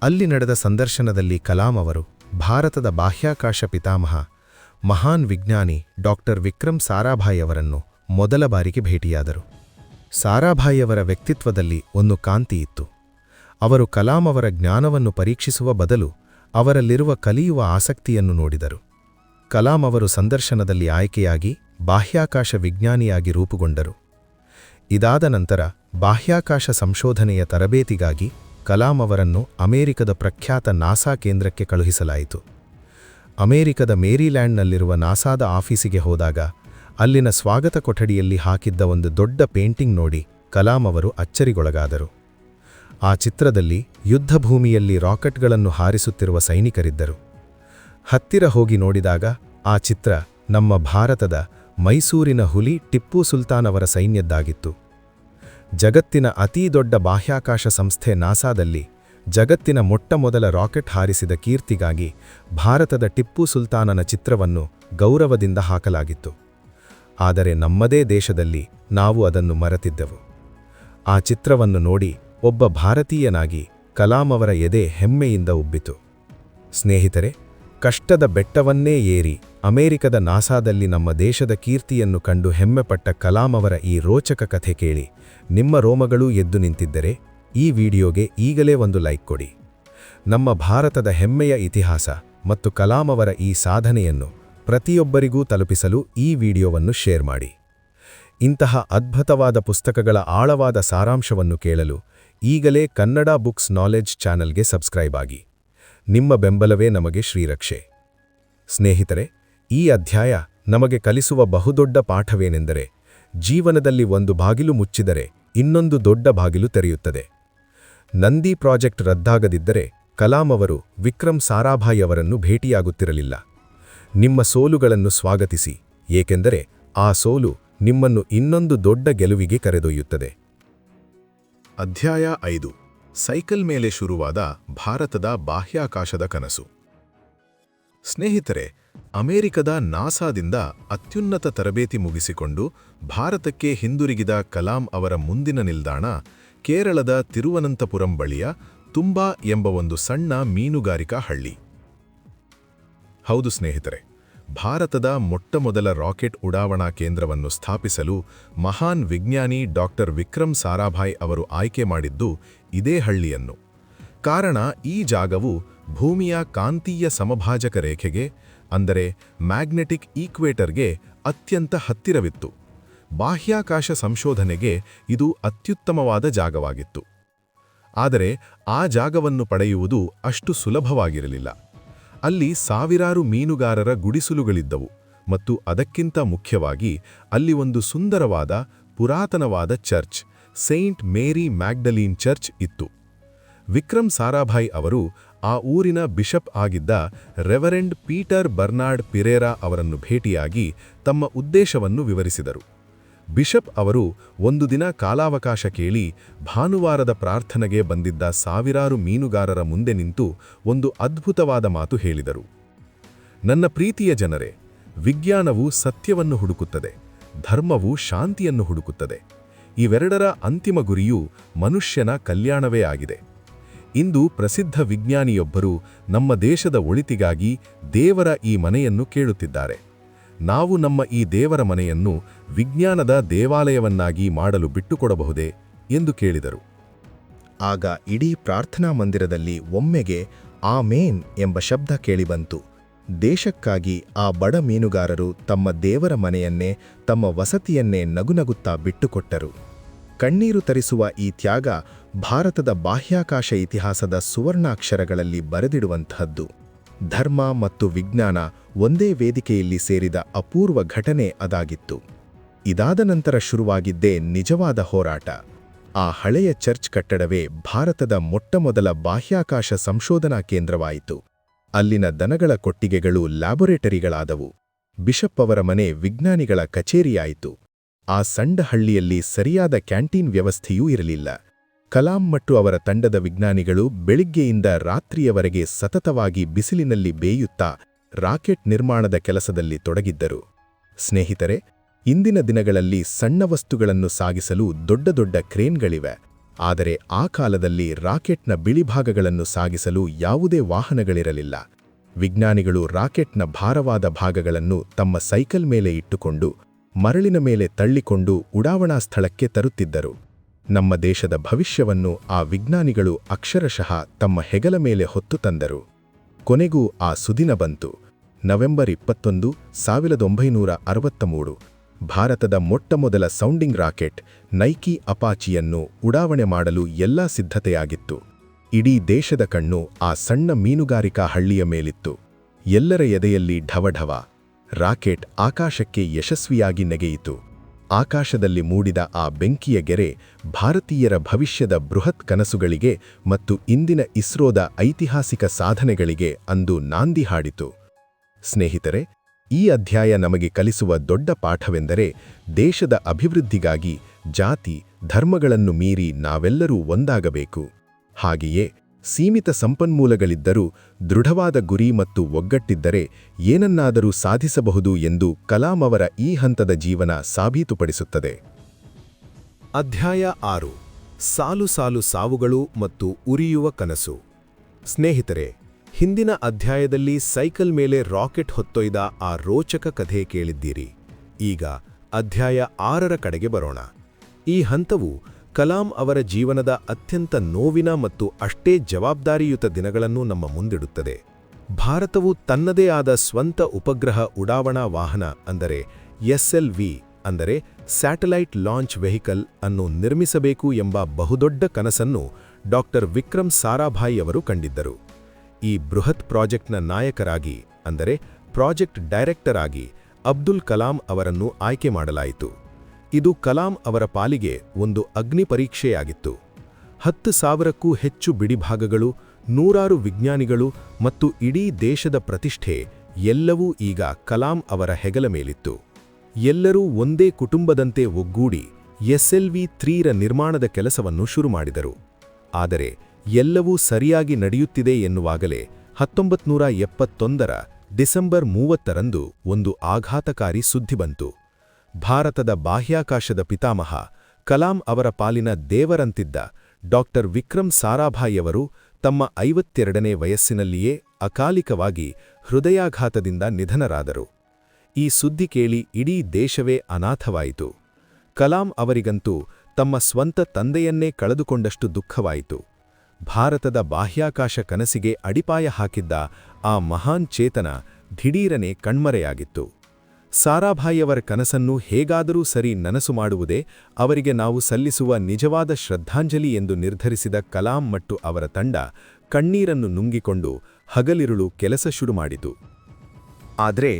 ಅಲ್ಲಿ ನಡೆದ ಸಂದರ್ಶನದಲ್ಲಿ ಕಲಾಂ ಅವರು ಭಾರತದ ಬಾಹ್ಯಾಕಾಶ ಪಿತಾಮಹ, ಮಹಾನ್ ವಿಜ್ಞಾನಿ ಡಾಕ್ಟರ್ ವಿಕ್ರಮ್ ಸಾರಾಭಾಯಿ ಅವರನ್ನು ಮೊದಲ ಬಾರಿಗೆ ಭೇಟಿಯಾದರು. ಸಾರಾಭಾಯಿಯವರ ವ್ಯಕ್ತಿತ್ವದಲ್ಲಿ ಒಂದು ಕಾಂತಿ ಇತ್ತು. ಅವರು ಕಲಾಂ ಅವರ ಜ್ಞಾನವನ್ನು ಪರೀಕ್ಷಿಸುವ ಬದಲು ಅವರಲ್ಲಿರುವ ಕಲಿಯುವ ಆಸಕ್ತಿಯನ್ನು ನೋಡಿದರು. ಕಲಾಂ ಅವರು ಸಂದರ್ಶನದಲ್ಲಿ ಆಯ್ಕೆಯಾಗಿ ಬಾಹ್ಯಾಕಾಶ ವಿಜ್ಞಾನಿಯಾಗಿ ರೂಪುಗೊಂಡರು. ಇದಾದ ನಂತರ ಬಾಹ್ಯಾಕಾಶ ಸಂಶೋಧನೆಯ ತರಬೇತಿಗಾಗಿ ಕಲಾಂ ಅವರನ್ನು ಅಮೆರಿಕದ ಪ್ರಖ್ಯಾತ ನಾಸಾ ಕೇಂದ್ರಕ್ಕೆ ಕಳುಹಿಸಲಾಯಿತು. ಅಮೆರಿಕದ ಮೇರಿಲ್ಯಾಂಡ್ನಲ್ಲಿರುವ ನಾಸಾದ ಆಫೀಸಿಗೆ ಹೋದಾಗ ಅಲ್ಲಿನ ಸ್ವಾಗತ ಕೊಠಡಿಯಲ್ಲಿ ಹಾಕಿದ್ದ ಒಂದು ದೊಡ್ಡ ಪೇಂಟಿಂಗ್ ನೋಡಿ ಕಲಾಂ ಅವರು ಅಚ್ಚರಿಗೊಳಗಾದರು. ಆ ಚಿತ್ರದಲ್ಲಿ ಯುದ್ಧಭೂಮಿಯಲ್ಲಿ ರಾಕೆಟ್ಗಳನ್ನು ಹಾರಿಸುತ್ತಿರುವ ಸೈನಿಕರಿದ್ದರು. ಹತ್ತಿರ ಹೋಗಿ ನೋಡಿದಾಗ ಆ ಚಿತ್ರ ನಮ್ಮ ಭಾರತದ ಮೈಸೂರಿನ ಹುಲಿ ಟಿಪ್ಪು ಸುಲ್ತಾನ್ ಅವರ ಸೈನ್ಯದ್ದಾಗಿತ್ತು. ಜಗತ್ತಿನ ಅತೀ ದೊಡ್ಡ ಬಾಹ್ಯಾಕಾಶ ಸಂಸ್ಥೆ ನಾಸಾದಲ್ಲಿ ಜಗತ್ತಿನ ಮೊಟ್ಟಮೊದಲ ರಾಕೆಟ್ ಹಾರಿಸಿದ ಕೀರ್ತಿಗಾಗಿ ಭಾರತದ ಟಿಪ್ಪು ಸುಲ್ತಾನನ ಚಿತ್ರವನ್ನು ಗೌರವದಿಂದ ಹಾಕಲಾಗಿತ್ತು. ಆದರೆ ನಮ್ಮದೇ ದೇಶದಲ್ಲಿ ನಾವು ಅದನ್ನು ಮರೆತಿದ್ದೆವು. ಆ ಚಿತ್ರವನ್ನು ನೋಡಿ ಒಬ್ಬ ಭಾರತೀಯನಾಗಿ ಕಲಾಂ ಅವರ ಎದೆ ಹೆಮ್ಮೆಯಿಂದ ಉಬ್ಬಿತು. ಸ್ನೇಹಿತರೆ, ಕಷ್ಟದ ಬೆಟ್ಟವನ್ನೇ ಏರಿ ಅಮೆರಿಕದ ನಾಸಾದಲ್ಲಿ ನಮ್ಮ ದೇಶದ ಕೀರ್ತಿಯನ್ನು ಕಂಡು ಹೆಮ್ಮೆಪಟ್ಟ ಕಲಾಂ ಅವರ ಈ ರೋಚಕ ಕಥೆ ಕೇಳಿ ನಿಮ್ಮ ರೋಮಗಳೂ ಎದ್ದು ನಿಂತಿದ್ದರೆ ಈ ವಿಡಿಯೋಗೆ ಈಗಲೇ ಒಂದು ಲೈಕ್ ಕೊಡಿ. ನಮ್ಮ ಭಾರತದ ಹೆಮ್ಮೆಯ ಇತಿಹಾಸ ಮತ್ತು ಕಲಾಂ ಅವರ ಈ ಸಾಧನೆಯನ್ನು ಪ್ರತಿಯೊಬ್ಬರಿಗೂ ತಲುಪಿಸಲು ಈ ವಿಡಿಯೋವನ್ನು ಶೇರ್ ಮಾಡಿ. ಇಂತಹ ಅದ್ಭುತವಾದ ಪುಸ್ತಕಗಳ ಆಳವಾದ ಸಾರಾಂಶವನ್ನು ಕೇಳಲು ಈಗಲೇ ಕನ್ನಡ ಬುಕ್ಸ್ ನಾಲೆಡ್ಜ್ ಚಾನೆಲ್ಗೆ ಸಬ್ಸ್ಕ್ರೈಬ್ ಆಗಿ. ನಿಮ್ಮ ಬೆಂಬಲವೇ ನಮಗೆ ಶ್ರೀರಕ್ಷೆ. ಸ್ನೇಹಿತರೆ, ಈ ಅಧ್ಯಾಯ ನಮಗೆ ಕಲಿಸುವ ಬಹುದೊಡ್ಡ ಪಾಠವೇನೆಂದರೆ, ಜೀವನದಲ್ಲಿ ಒಂದು ಬಾಗಿಲು ಮುಚ್ಚಿದರೆ ಇನ್ನೊಂದು ದೊಡ್ಡ ಬಾಗಿಲು ತೆರೆಯುತ್ತದೆ. ನಂದಿ ಪ್ರಾಜೆಕ್ಟ್ ರದ್ದಾಗದಿದ್ದರೆ ಕಲಾಂ ಅವರು ವಿಕ್ರಮ್ ಸಾರಾಭಾಯಿ ಅವರನ್ನು ಭೇಟಿಯಾಗುತ್ತಿರಲಿಲ್ಲ. ನಿಮ್ಮ ಸೋಲುಗಳನ್ನು ಸ್ವಾಗತಿಸಿ, ಏಕೆಂದರೆ ಆ ಸೋಲು ನಿಮ್ಮನ್ನು ಇನ್ನೊಂದು ದೊಡ್ಡ ಗೆಲುವಿಗೆ ಕರೆದೊಯ್ಯುತ್ತದೆ. ಅಧ್ಯಾಯ 5. ಸೈಕಲ್ ಮೇಲೆ ಶುರುವಾದ ಭಾರತದ ಬಾಹ್ಯಾಕಾಶದ ಕನಸು. ಸ್ನೇಹಿತರೆ, ಅಮೆರಿಕದ ನಾಸಾದಿಂದ ಅತ್ಯುನ್ನತ ತರಬೇತಿ ಮುಗಿಸಿಕೊಂಡು ಭಾರತಕ್ಕೆ ಹಿಂದಿರುಗಿದ ಕಲಾಂ ಅವರ ಮುಂದಿನ ನಿಲ್ದಾಣ ಕೇರಳದ ತಿರುವನಂತಪುರಂ ಬಳಿಯ ತುಂಬಾ ಎಂಬ ಒಂದು ಸಣ್ಣ ಮೀನುಗಾರಿಕಾ ಹಳ್ಳಿ. ಹೌದು ಸ್ನೇಹಿತರೆ, ಭಾರತದ ಮೊಟ್ಟಮೊದಲ ರಾಕೆಟ್ ಉಡಾವಣಾ ಕೇಂದ್ರವನ್ನು ಸ್ಥಾಪಿಸಲು ಮಹಾನ್ ವಿಜ್ಞಾನಿ ಡಾಕ್ಟರ್ ವಿಕ್ರಮ್ ಸಾರಾಭಾಯಿ ಅವರು ಆಯ್ಕೆ ಮಾಡಿದ್ದು ಇದೇ ಹಳ್ಳಿಯನ್ನು. ಕಾರಣ, ಈ ಜಾಗವು ಭೂಮಿಯ ಕಾಂತೀಯ ಸಮಭಾಜಕ ರೇಖೆಗೆ, ಅಂದರೆ ಮ್ಯಾಗ್ನೆಟಿಕ್ ಈಕ್ವೇಟರ್ಗೆ ಅತ್ಯಂತ ಹತ್ತಿರವಿತ್ತು. ಬಾಹ್ಯಾಕಾಶ ಸಂಶೋಧನೆಗೆ ಇದು ಅತ್ಯುತ್ತಮವಾದ ಜಾಗವಾಗಿತ್ತು. ಆದರೆ ಆ ಜಾಗವನ್ನು ಪಡೆಯುವುದು ಅಷ್ಟು ಸುಲಭವಾಗಿರಲಿಲ್ಲ. ಅಲ್ಲಿ ಸಾವಿರಾರು ಮೀನುಗಾರರ ಗುಡಿಸಲುಗಳಿದ್ದವು ಮತ್ತು ಅದಕ್ಕಿಂತ ಮುಖ್ಯವಾಗಿ ಅಲ್ಲಿ ಒಂದು ಸುಂದರವಾದ ಪುರಾತನವಾದ ಚರ್ಚ್, ಸೈಂಟ್ ಮೇರಿ ಮ್ಯಾಗ್ಡಲೀನ್ ಚರ್ಚ್ ಇತ್ತು. ವಿಕ್ರಮ್ ಸಾರಾಭಾಯಿ ಅವರು ಆ ಊರಿನ ಬಿಷಪ್ ಆಗಿದ್ದ ರೆವರೆಂಡ್ ಪೀಟರ್ ಬರ್ನಾರ್ಡ್ ಪಿರೇರಾ ಅವರನ್ನು ಭೇಟಿಯಾಗಿ ತಮ್ಮ ಉದ್ದೇಶವನ್ನು ವಿವರಿಸಿದರು. ಬಿಷಪ್ ಅವರು ಒಂದು ದಿನ ಕಾಲಾವಕಾಶ ಕೇಳಿ ಭಾನುವಾರದ ಪ್ರಾರ್ಥನೆಗೆ ಬಂದಿದ್ದ ಸಾವಿರಾರು ಮೀನುಗಾರರ ಮುಂದೆ ನಿಂತು ಒಂದು ಅದ್ಭುತವಾದ ಮಾತು ಹೇಳಿದರು. ನನ್ನ ಪ್ರೀತಿಯ ಜನರೇ, ವಿಜ್ಞಾನವು ಸತ್ಯವನ್ನು ಹುಡುಕುತ್ತದೆ, ಧರ್ಮವು ಶಾಂತಿಯನ್ನು ಹುಡುಕುತ್ತದೆ. ಇವೆರಡರ ಅಂತಿಮ ಗುರಿಯೂ ಮನುಷ್ಯನ ಕಲ್ಯಾಣವೇ ಆಗಿದೆ. ಇಂದು ಪ್ರಸಿದ್ಧ ವಿಜ್ಞಾನಿಯೊಬ್ಬರು ನಮ್ಮ ದೇಶದ ಒಳಿತಿಗಾಗಿ ದೇವರ ಈ ಮನೆಯನ್ನು ಕೇಳುತ್ತಿದ್ದಾರೆ. ನಾವು ನಮ್ಮ ಈ ದೇವರ ಮನೆಯನ್ನು ವಿಜ್ಞಾನದ ದೇವಾಲಯವನ್ನಾಗಿ ಮಾಡಲು ಬಿಟ್ಟುಕೊಡಬಹುದೇ ಎಂದು ಕೇಳಿದರು. ಆಗ ಇಡೀ ಪ್ರಾರ್ಥನಾ ಮಂದಿರದಲ್ಲಿ ಒಮ್ಮೆಗೆ ಆಮೇನ್ ಎಂಬ ಶಬ್ದ ಕೇಳಿಬಂತು. ದೇಶಕ್ಕಾಗಿ ಆ ಬಡ ಮೀನುಗಾರರು ತಮ್ಮ ದೇವರ ಮನೆಯನ್ನೇ, ತಮ್ಮ ವಸತಿಯನ್ನೇ ನಗುನಗುತ್ತಾ ಬಿಟ್ಟುಕೊಟ್ಟರು. ಕಣ್ಣೀರು ತರಿಸುವ ಈ ತ್ಯಾಗ ಭಾರತದ ಬಾಹ್ಯಾಕಾಶ ಇತಿಹಾಸದ ಸುವರ್ಣಾಕ್ಷರಗಳಲ್ಲಿ ಬರೆದಿಡುವಂತಹದ್ದು. ಧರ್ಮ ಮತ್ತು ವಿಜ್ಞಾನ ಒಂದೇ ವೇದಿಕೆಯಲ್ಲಿ ಸೇರಿದ ಅಪೂರ್ವ ಘಟನೆ ಅದಾಗಿತ್ತು. ಇದಾದ ನಂತರ ಶುರುವಾಗಿದ್ದೇ ನಿಜವಾದ ಹೋರಾಟ. ಆ ಹಳೆಯ ಚರ್ಚ್ ಕಟ್ಟಡವೇ ಭಾರತದ ಮೊಟ್ಟಮೊದಲ ಬಾಹ್ಯಾಕಾಶ ಸಂಶೋಧನಾ ಕೇಂದ್ರವಾಯಿತು. ಅಲ್ಲಿನ ದನಗಳ ಕೊಟ್ಟಿಗೆಗಳು ಲ್ಯಾಬೊರೇಟರಿಗಳಾದವು. ಬಿಷಪ್ ಅವರ ಮನೆ ವಿಜ್ಞಾನಿಗಳ ಕಚೇರಿಯಾಯಿತು. ಆ ಸಣ್ಣ ಹಳ್ಳಿಯಲ್ಲಿ ಸರಿಯಾದ ಕ್ಯಾಂಟೀನ್ ವ್ಯವಸ್ಥೆಯೂ ಇರಲಿಲ್ಲ. ಕಲಾಂ ಮತ್ತು ಅವರ ತಂಡದ ವಿಜ್ಞಾನಿಗಳು ಬೆಳಿಗ್ಗೆಯಿಂದ ರಾತ್ರಿಯವರೆಗೆ ಸತತವಾಗಿ ಬಿಸಿಲಿನಲ್ಲಿ ಬೇಯುತ್ತಾ ರಾಕೆಟ್ ನಿರ್ಮಾಣದ ಕೆಲಸದಲ್ಲಿ ತೊಡಗಿದ್ದರು. ಸ್ನೇಹಿತರೆ, ಇಂದಿನ ದಿನಗಳಲ್ಲಿ ಸಣ್ಣ ವಸ್ತುಗಳನ್ನು ಸಾಗಿಸಲು ದೊಡ್ಡ ದೊಡ್ಡ ಕ್ರೇನ್ಗಳಿವೆ. ಆದರೆ ಆ ಕಾಲದಲ್ಲಿ ರಾಕೆಟ್ನ ಬಿಳಿಭಾಗಗಳನ್ನು ಸಾಗಿಸಲು ಯಾವುದೇ ವಾಹನಗಳಿರಲಿಲ್ಲ. ವಿಜ್ಞಾನಿಗಳು ರಾಕೆಟ್ನ ಭಾರವಾದ ಭಾಗಗಳನ್ನು ತಮ್ಮ ಸೈಕಲ್ ಮೇಲೆ ಇಟ್ಟುಕೊಂಡು ಮರಳಿನ ಮೇಲೆ ತಳ್ಳಿಕೊಂಡು ಉಡಾವಣಾ ಸ್ಥಳಕ್ಕೆ ತರುತ್ತಿದ್ದರು. ನಮ್ಮ ದೇಶದ ಭವಿಷ್ಯವನ್ನು ಆ ವಿಜ್ಞಾನಿಗಳು ಅಕ್ಷರಶಃ ತಮ್ಮ ಹೆಗಲ ಮೇಲೆ ಹೊತ್ತು ತಂದರು. ಕೊನೆಗೂ ಆ ಸುದಿನ ಬಂತು. ನವೆಂಬರ್ 21, 1963 ಭಾರತದ ಮೊಟ್ಟಮೊದಲ ಸೌಂಡಿಂಗ್ ರಾಕೆಟ್ ನೈಕಿ ಅಪಾಚಿಯನ್ನು ಉಡಾವಣೆ ಮಾಡಲು ಎಲ್ಲಾ ಸಿದ್ಧತೆಯಾಗಿತ್ತು. ಇಡೀ ದೇಶದ ಕಣ್ಣು ಆ ಸಣ್ಣ ಮೀನುಗಾರಿಕಾ ಹಳ್ಳಿಯ ಮೇಲಿತ್ತು. ಎಲ್ಲರ ಎದೆಯಲ್ಲಿ ಢವಢವ. ರಾಕೆಟ್ ಆಕಾಶಕ್ಕೆ ಯಶಸ್ವಿಯಾಗಿ ನೆಗೆಯಿತು. ಆಕಾಶದಲ್ಲಿ ಮೂಡಿದ ಆ ಬೆಂಕಿಯ ಗೆರೆ ಭಾರತೀಯರ ಭವಿಷ್ಯದ ಬೃಹತ್ ಕನಸುಗಳಿಗೆ ಮತ್ತು ಇಂದಿನ ಇಸ್ರೋದ ಐತಿಹಾಸಿಕ ಸಾಧನೆಗಳಿಗೆ ಅಂದು ನಾಂದಿ ಹಾಡಿತು. ಸ್ನೇಹಿತರೆ, ಈ ಅಧ್ಯಾಯ ನಮಗೆ ಕಲಿಸುವ ದೊಡ್ಡ ಪಾಠವೆಂದರೆ, ದೇಶದ ಅಭಿವೃದ್ಧಿಗಾಗಿ ಜಾತಿ, ಧರ್ಮಗಳನ್ನು ಮೀರಿ ನಾವೆಲ್ಲರೂ ಒಂದಾಗಬೇಕು. ಹಾಗೆಯೇ ಸೀಮಿತ ಸಂಪನ್ಮೂಲಗಳಿದ್ದರೂ ದೃಢವಾದ ಗುರಿ ಮತ್ತು ಒಗ್ಗಟ್ಟಿದ್ದರೆ ಏನನ್ನಾದರೂ ಸಾಧಿಸಬಹುದು ಎಂದು ಕಲಾಂ ಅವರ ಈ ಹಂತದ ಜೀವನ ಸಾಬೀತುಪಡಿಸುತ್ತದೆ. ಅಧ್ಯಾಯ 6. ಸಾಲು ಸಾಲು ಸಾವುಗಳು ಮತ್ತು ಉರಿಯುವ ಕನಸು. ಸ್ನೇಹಿತರೆ, ಹಿಂದಿನ ಅಧ್ಯಾಯದಲ್ಲಿ ಸೈಕಲ್ ಮೇಲೆ ರಾಕೆಟ್ ಹೊತ್ತೊಯ್ದ ಆ ರೋಚಕ ಕಥೆ ಕೇಳಿದ್ದೀರಿ. ಈಗ ಅಧ್ಯಾಯ 6ರ ಕಡೆಗೆ ಬರೋಣ. ಈ ಹಂತವು ಕಲಾಂ ಅವರ ಜೀವನದ ಅತ್ಯಂತ ನೋವಿನ ಮತ್ತು ಅಷ್ಟೇ ಜವಾಬ್ದಾರಿಯುತ ದಿನಗಳನ್ನು ನಮ್ಮ ಮುಂದಿಡುತ್ತದೆ. ಭಾರತವು ತನ್ನದೇ ಆದ ಸ್ವಂತ ಉಪಗ್ರಹ ಉಡಾವಣಾ ವಾಹನ ಅಂದರೆ SLV ಅಂದರೆ ಸ್ಯಾಟಲೈಟ್ ಲಾಂಚ್ ವೆಹಿಕಲ್ ಅನ್ನು ನಿರ್ಮಿಸಬೇಕು ಎಂಬ ಬಹುದೊಡ್ಡ ಕನಸನ್ನು ಡಾಕ್ಟರ್ ವಿಕ್ರಮ್ ಸಾರಾಭಾಯಿ ಅವರು ಕಂಡಿದ್ದರು. ಈ ಬೃಹತ್ ಪ್ರಾಜೆಕ್ಟ್ನ ನಾಯಕರಾಗಿ ಅಂದರೆ ಪ್ರಾಜೆಕ್ಟ್ ಡೈರೆಕ್ಟರ್ ಆಗಿ ಅಬ್ದುಲ್ ಕಲಾಂ ಅವರನ್ನು ಆಯ್ಕೆ ಮಾಡಲಾಯಿತು. ಇದು ಕಲಾಂ ಅವರ ಪಾಲಿಗೆ ಒಂದು ಅಗ್ನಿ ಪರೀಕ್ಷೆಯಾಗಿತ್ತು. 10,000ಕ್ಕೂ ಹೆಚ್ಚು ಬಿಡಿಭಾಗಗಳು, 100 ವಿಜ್ಞಾನಿಗಳು ಮತ್ತು ಇಡೀ ದೇಶದ ಪ್ರತಿಷ್ಠೆ ಎಲ್ಲವೂ ಈಗ ಕಲಾಂ ಅವರ ಹೆಗಲ ಮೇಲಿತ್ತು. ಎಲ್ಲರೂ ಒಂದೇ ಕುಟುಂಬದಂತೆ ಒಗ್ಗೂಡಿ SLV-3ರ ನಿರ್ಮಾಣದ ಕೆಲಸವನ್ನು ಶುರುಮಾಡಿದರು. ಆದರೆ ಎಲ್ಲವೂ ಸರಿಯಾಗಿ ನಡೆಯುತ್ತಿದೆ ಎನ್ನುವಾಗಲೇ 1971ರ ಡಿಸೆಂಬರ್ 30ರಂದು ಒಂದು ಆಘಾತಕಾರಿ ಸುದ್ದಿ ಬಂತು. ಭಾರತದ ಬಾಹ್ಯಾಕಾಶದ ಪಿತಾಮಹ ಕಲಾಂ ಅವರ ಪಾಲಿನ ದೇವರಂತಿದ್ದ ಡಾಕ್ಟರ್ ವಿಕ್ರಮ್ ಸಾರಾಭಾಯಿಯವರು ತಮ್ಮ 52ನೇ ವಯಸ್ಸಿನಲ್ಲಿಯೇ ಅಕಾಲಿಕವಾಗಿ ಹೃದಯಾಘಾತದಿಂದ ನಿಧನರಾದರು. ಈ ಸುದ್ದಿ ಕೇಳಿ ಇಡೀ ದೇಶವೇ ಅನಾಥವಾಯಿತು. ಕಲಾಂ ಅವರಿಗಂತೂ ತಮ್ಮ ಸ್ವಂತ ತಂದೆಯನ್ನೇ ಕಳೆದುಕೊಂಡಷ್ಟು ದುಃಖವಾಯಿತು. ಭಾರತದ ಬಾಹ್ಯಾಕಾಶ ಕನಸಿಗೆ ಅಡಿಪಾಯ ಹಾಕಿದ್ದ ಆ ಮಹಾನ್ ಚೇತನ ದಿಢೀರನೆ ಕಣ್ಮರೆಯಾಗಿತ್ತು. ಸಾರಾಭಾಯಿಯವರ ಕನಸನ್ನು ಹೇಗಾದರೂ ಸರಿ ನನಸು ಮಾಡುವುದೇ ಅವರಿಗೆ ನಾವು ಸಲ್ಲಿಸುವ ನಿಜವಾದ ಶ್ರದ್ಧಾಂಜಲಿ ಎಂದು ನಿರ್ಧರಿಸಿದ ಕಲಾಂ ಮತ್ತು ಅವರ ತಂಡ ಕಣ್ಣೀರನ್ನು ನುಂಗಿಕೊಂಡು ಹಗಲಿರುಳು ಕೆಲಸ ಶುರುಮಾಡಿತು. ಆದರೆ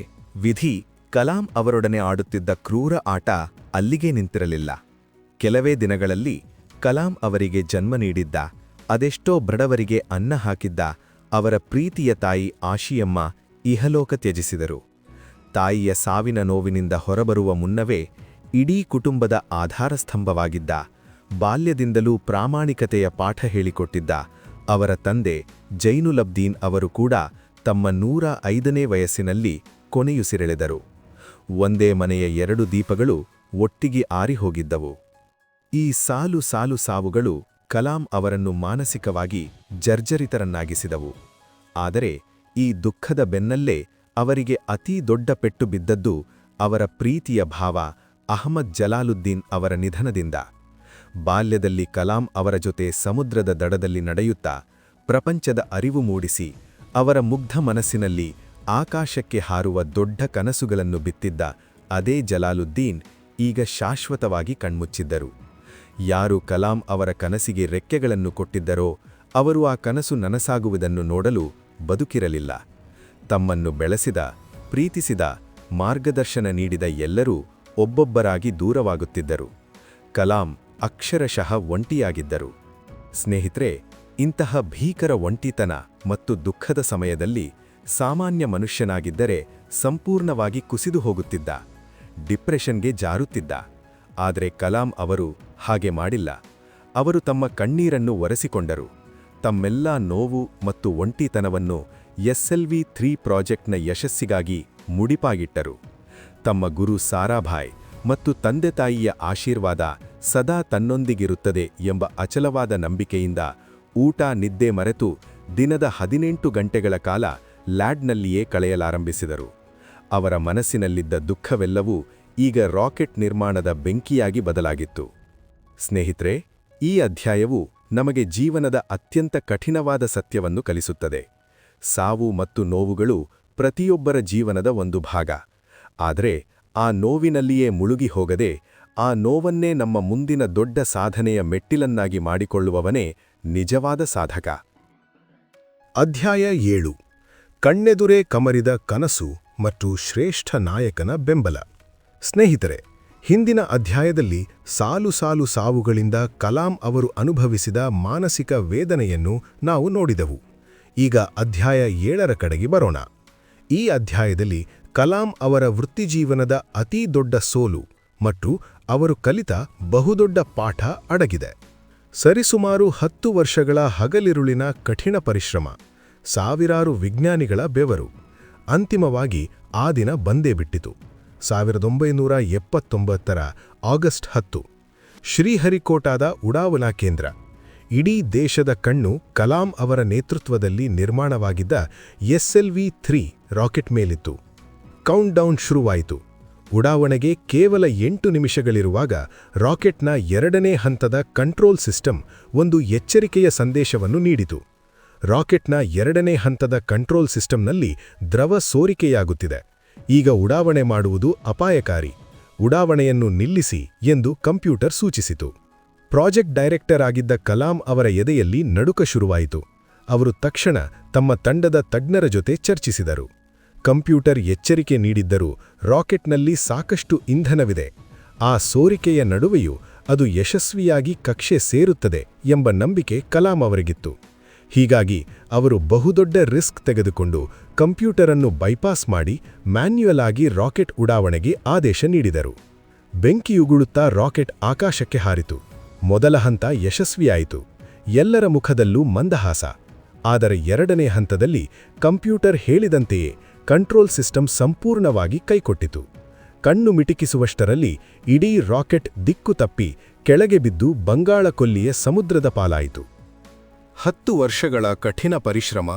ವಿಧಿ ಕಲಾಂ ಅವರೊಡನೆ ಆಡುತ್ತಿದ್ದ ಕ್ರೂರ ಆಟ ಅಲ್ಲಿಗೇ ನಿಂತಿರಲಿಲ್ಲ. ಕೆಲವೇ ದಿನಗಳಲ್ಲಿ ಕಲಾಂ ಅವರಿಗೆ ಜನ್ಮ ನೀಡಿದ್ದ, ಅದೆಷ್ಟೋ ಬಡವರಿಗೆ ಅನ್ನ ಹಾಕಿದ್ದ ಅವರ ಪ್ರೀತಿಯ ತಾಯಿ ಆಶಿಯಮ್ಮ ಇಹಲೋಕ ತ್ಯಜಿಸಿದರು. ತಾಯಿಯ ಸಾವಿನ ನೋವಿನಿಂದ ಹೊರಬರುವ ಮುನ್ನವೇ ಇಡೀ ಕುಟುಂಬದ ಆಧಾರಸ್ತಂಭವಾಗಿದ್ದ, ಬಾಲ್ಯದಿಂದಲೂ ಪ್ರಾಮಾಣಿಕತೆಯ ಪಾಠ ಹೇಳಿಕೊಟ್ಟಿದ್ದ ಅವರ ತಂದೆ ಜೈನುಲಬ್ದೀನ್ ಅವರು ಕೂಡ ತಮ್ಮ 105ನೇ ವಯಸ್ಸಿನಲ್ಲಿ ಕೊನೆಯುಸಿರೆಳೆದರು. ಒಂದೇ ಮನೆಯ 2 ದೀಪಗಳು ಒಟ್ಟಿಗೆ ಆರಿಹೋಗಿದ್ದವು. ಈ ಸಾಲು ಸಾಲು ಸಾವುಗಳು ಕಲಾಂ ಅವರನ್ನು ಮಾನಸಿಕವಾಗಿ ಜರ್ಜರಿತರನ್ನಾಗಿಸಿದವು. ಆದರೆ ಈ ದುಃಖದ ಬೆನ್ನಲ್ಲೇ ಅವರಿಗೆ ಅತೀ ದೊಡ್ಡ ಪೆಟ್ಟು ಬಿದ್ದದ್ದು ಅವರ ಪ್ರೀತಿಯ ಭಾವ ಅಹಮದ್ ಜಲಾಲುದ್ದೀನ್ ಅವರ ನಿಧನದಿಂದ. ಬಾಲ್ಯದಲ್ಲಿ ಕಲಾಂ ಅವರ ಜೊತೆ ಸಮುದ್ರದ ದಡದಲ್ಲಿ ನಡೆಯುತ್ತಾ ಪ್ರಪಂಚದ ಅರಿವು ಮೂಡಿಸಿ ಅವರ ಮುಗ್ಧ ಮನಸ್ಸಿನಲ್ಲಿ ಆಕಾಶಕ್ಕೆ ಹಾರುವ ದೊಡ್ಡ ಕನಸುಗಳನ್ನು ಬಿತ್ತಿದ್ದ ಅದೇ ಜಲಾಲುದ್ದೀನ್ ಈಗ ಶಾಶ್ವತವಾಗಿ ಕಣ್ಮುಚ್ಚಿದ್ದರು. ಯಾರು ಕಲಾಂ ಅವರ ಕನಸಿಗೆ ರೆಕ್ಕೆಗಳನ್ನು ಕೊಟ್ಟಿದ್ದರೋ ಅವರು ಆ ಕನಸು ನನಸಾಗುವುದನ್ನು ನೋಡಲು ಬದುಕಿರಲಿಲ್ಲ. ತಮ್ಮನ್ನು ಬೆಳೆಸಿದ, ಪ್ರೀತಿಸಿದ, ಮಾರ್ಗದರ್ಶನ ನೀಡಿದ ಎಲ್ಲರೂ ಒಬ್ಬೊಬ್ಬರಾಗಿ ದೂರವಾಗುತ್ತಿದ್ದರು. ಕಲಾಂ ಅಕ್ಷರಶಃ ಒಂಟಿಯಾಗಿದ್ದರು. ಸ್ನೇಹಿತರೆ, ಇಂತಹ ಭೀಕರ ಒಂಟಿತನ ಮತ್ತು ದುಃಖದ ಸಮಯದಲ್ಲಿ ಸಾಮಾನ್ಯ ಮನುಷ್ಯನಾಗಿದ್ದರೆ ಸಂಪೂರ್ಣವಾಗಿ ಕುಸಿದು ಹೋಗುತ್ತಿದ್ದ, ಡಿಪ್ರೆಷನ್ಗೆ ಜಾರುತ್ತಿದ್ದ. ಆದರೆ ಕಲಾಂ ಅವರು ಹಾಗೆ ಮಾಡಿಲ್ಲ. ಅವರು ತಮ್ಮ ಕಣ್ಣೀರನ್ನು ಒರೆಸಿಕೊಂಡರು. ತಮ್ಮೆಲ್ಲಾ ನೋವು ಮತ್ತು ಒಂಟಿತನವನ್ನು SLV-3 ಪ್ರಾಜೆಕ್ಟ್ನ ಯಶಸ್ಸಿಗಾಗಿ ಮುಡಿಪಾಗಿಟ್ಟರು. ತಮ್ಮ ಗುರು ಸಾರಾಭಾಯ್ ಮತ್ತು ತಂದೆತಾಯಿಯ ಆಶೀರ್ವಾದ ಸದಾ ತನ್ನೊಂದಿಗಿರುತ್ತದೆ ಎಂಬ ಅಚಲವಾದ ನಂಬಿಕೆಯಿಂದ ಊಟ ನಿದ್ದೆ ಮರೆತು ದಿನದ 18 ಗಂಟೆಗಳ ಕಾಲ ಲ್ಯಾಡ್ನಲ್ಲಿಯೇ ಕಳೆಯಲಾರಂಭಿಸಿದರು. ಅವರ ಮನಸ್ಸಿನಲ್ಲಿದ್ದ ದುಃಖವೆಲ್ಲವೂ ಈಗ ರಾಕೆಟ್ ನಿರ್ಮಾಣದ ಬೆಂಕಿಯಾಗಿ ಬದಲಾಗಿತ್ತು. ಸ್ನೇಹಿತರೆ, ಈ ಅಧ್ಯಾಯವು ನಮಗೆ ಜೀವನದ ಅತ್ಯಂತ ಕಠಿಣವಾದ ಸತ್ಯವನ್ನು ಕಲಿಸುತ್ತದೆ. ಸಾವು ಮತ್ತು ನೋವುಗಳು ಪ್ರತಿಯೊಬ್ಬರ ಜೀವನದ ಒಂದು ಭಾಗ. ಆದರೆ ಆ ನೋವಿನಲ್ಲಿಯೇ ಮುಳುಗಿ ಹೋಗದೆ ಆ ನೋವನ್ನೇ ನಮ್ಮ ಮುಂದಿನ ದೊಡ್ಡ ಸಾಧನೆಯ ಮೆಟ್ಟಿಲನ್ನಾಗಿ ಮಾಡಿಕೊಳ್ಳುವವನೇ ನಿಜವಾದ ಸಾಧಕ. ಅಧ್ಯಾಯ 7. ಕಣ್ಣೆದುರೇ ಕಮರಿದ ಕನಸು ಮತ್ತು ಶ್ರೇಷ್ಠ ನಾಯಕನ ಬೆಂಬಲ. ಸ್ನೇಹಿತರೆ, ಹಿಂದಿನ ಅಧ್ಯಾಯದಲ್ಲಿ ಸಾಲು ಸಾಲು ಸಾವುಗಳಿಂದ ಕಲಾಂ ಅವರು ಅನುಭವಿಸಿದ ಮಾನಸಿಕ ವೇದನೆಯನ್ನು ನಾವು ನೋಡಿದೆವು. ಈಗ ಅಧ್ಯಾಯ 7ರ ಕಡೆಗೆ ಬರೋಣ. ಈ ಅಧ್ಯಾಯದಲ್ಲಿ ಕಲಾಂ ಅವರ ವೃತ್ತಿಜೀವನದ ಅತೀ ದೊಡ್ಡ ಸೋಲು ಮತ್ತು ಅವರು ಕಲಿತ ಬಹುದೊಡ್ಡ ಪಾಠ ಅಡಗಿದೆ. ಸರಿಸುಮಾರು 10 ವರ್ಷಗಳ ಹಗಲಿರುಳಿನ ಕಠಿಣ ಪರಿಶ್ರಮ, ಸಾವಿರಾರು ವಿಜ್ಞಾನಿಗಳ ಬೆವರು. ಅಂತಿಮವಾಗಿ ಆ ದಿನ ಬಂದೇ ಬಿಟ್ಟಿತು. 1979ರ ಆಗಸ್ಟ್ 10, ಶ್ರೀಹರಿಕೋಟಾದ ಉಡಾವಣಾ ಕೇಂದ್ರ. ಇಡೀ ದೇಶದ ಕಣ್ಣು ಕಲಾಂ ಅವರ ನೇತೃತ್ವದಲ್ಲಿ ನಿರ್ಮಾಣವಾಗಿದ್ದ SLV-3 ರಾಕೆಟ್ ಮೇಲಿತ್ತು. ಕೌಂಟ್ಡೌನ್ ಶುರುವಾಯಿತು. ಉಡಾವಣೆಗೆ ಕೇವಲ 8 ನಿಮಿಷಗಳಿರುವಾಗ ರಾಕೆಟ್ನ 2ನೇ ಹಂತದ ಕಂಟ್ರೋಲ್ ಸಿಸ್ಟಮ್ ಒಂದು ಎಚ್ಚರಿಕೆಯ ಸಂದೇಶವನ್ನು ನೀಡಿತು. ರಾಕೆಟ್ನ 2ನೇ ಹಂತದ ಕಂಟ್ರೋಲ್ ಸಿಸ್ಟಮ್ನಲ್ಲಿ ದ್ರವ ಸೋರಿಕೆಯಾಗುತ್ತಿದೆ. ಈಗ ಉಡಾವಣೆ ಮಾಡುವುದು ಅಪಾಯಕಾರಿ. ಉಡಾವಣೆಯನ್ನು ನಿಲ್ಲಿಸಿ ಎಂದು ಕಂಪ್ಯೂಟರ್ ಸೂಚಿಸಿತು. ಪ್ರಾಜೆಕ್ಟ್ ಡೈರೆಕ್ಟರ್ ಆಗಿದ್ದ ಕಲಾಂ ಅವರ ಎದೆಯಲ್ಲಿ ನಡುಕ ಶುರುವಾಯಿತು. ಅವರು ತಕ್ಷಣ ತಮ್ಮ ತಂಡದ ತಜ್ಞರ ಜೊತೆ ಚರ್ಚಿಸಿದರು. ಕಂಪ್ಯೂಟರ್ ಎಚ್ಚರಿಕೆ ನೀಡಿದ್ದರೂ ರಾಕೆಟ್ನಲ್ಲಿ ಸಾಕಷ್ಟು ಇಂಧನವಿದೆ. ಆ ಸೋರಿಕೆಯ ನಡುವೆಯೂ ಅದು ಯಶಸ್ವಿಯಾಗಿ ಕಕ್ಷೆ ಸೇರುತ್ತದೆ ಎಂಬ ನಂಬಿಕೆ ಕಲಾಂ ಅವರಿಗಿತ್ತು. ಹೀಗಾಗಿ ಅವರು ಬಹುದೊಡ್ಡ ರಿಸ್ಕ್ ತೆಗೆದುಕೊಂಡು ಕಂಪ್ಯೂಟರ್ ಅನ್ನು ಬೈಪಾಸ್ ಮಾಡಿ ಮ್ಯಾನ್ಯುಯಲ್ ಆಗಿ ರಾಕೆಟ್ ಉಡಾವಣೆಗೆ ಆದೇಶ ನೀಡಿದರು. ಬೆಂಕಿಯುಗುಳುತ್ತಾ ರಾಕೆಟ್ ಆಕಾಶಕ್ಕೆ ಹಾರಿತು. ಮೊದಲ ಹಂತ ಯಶಸ್ವಿಯಾಯಿತು. ಎಲ್ಲರ ಮುಖದಲ್ಲೂ ಮಂದಹಾಸ. ಆದರೆ ಎರಡನೇ ಹಂತದಲ್ಲಿ ಕಂಪ್ಯೂಟರ್ ಹೇಳಿದಂತೆಯೇ ಕಂಟ್ರೋಲ್ ಸಿಸ್ಟಮ್ ಸಂಪೂರ್ಣವಾಗಿ ಕೈಕೊಟ್ಟಿತು. ಕಣ್ಣು ಮಿಟಿಕಿಸುವಷ್ಟರಲ್ಲಿ ಇಡೀ ರಾಕೆಟ್ ದಿಕ್ಕು ತಪ್ಪಿ ಕೆಳಗೆ ಬಿದ್ದು ಬಂಗಾಳಕೊಲ್ಲಿಯ ಸಮುದ್ರದ ಪಾಲಾಯಿತು. 10 ವರ್ಷಗಳ ಕಠಿಣ ಪರಿಶ್ರಮ,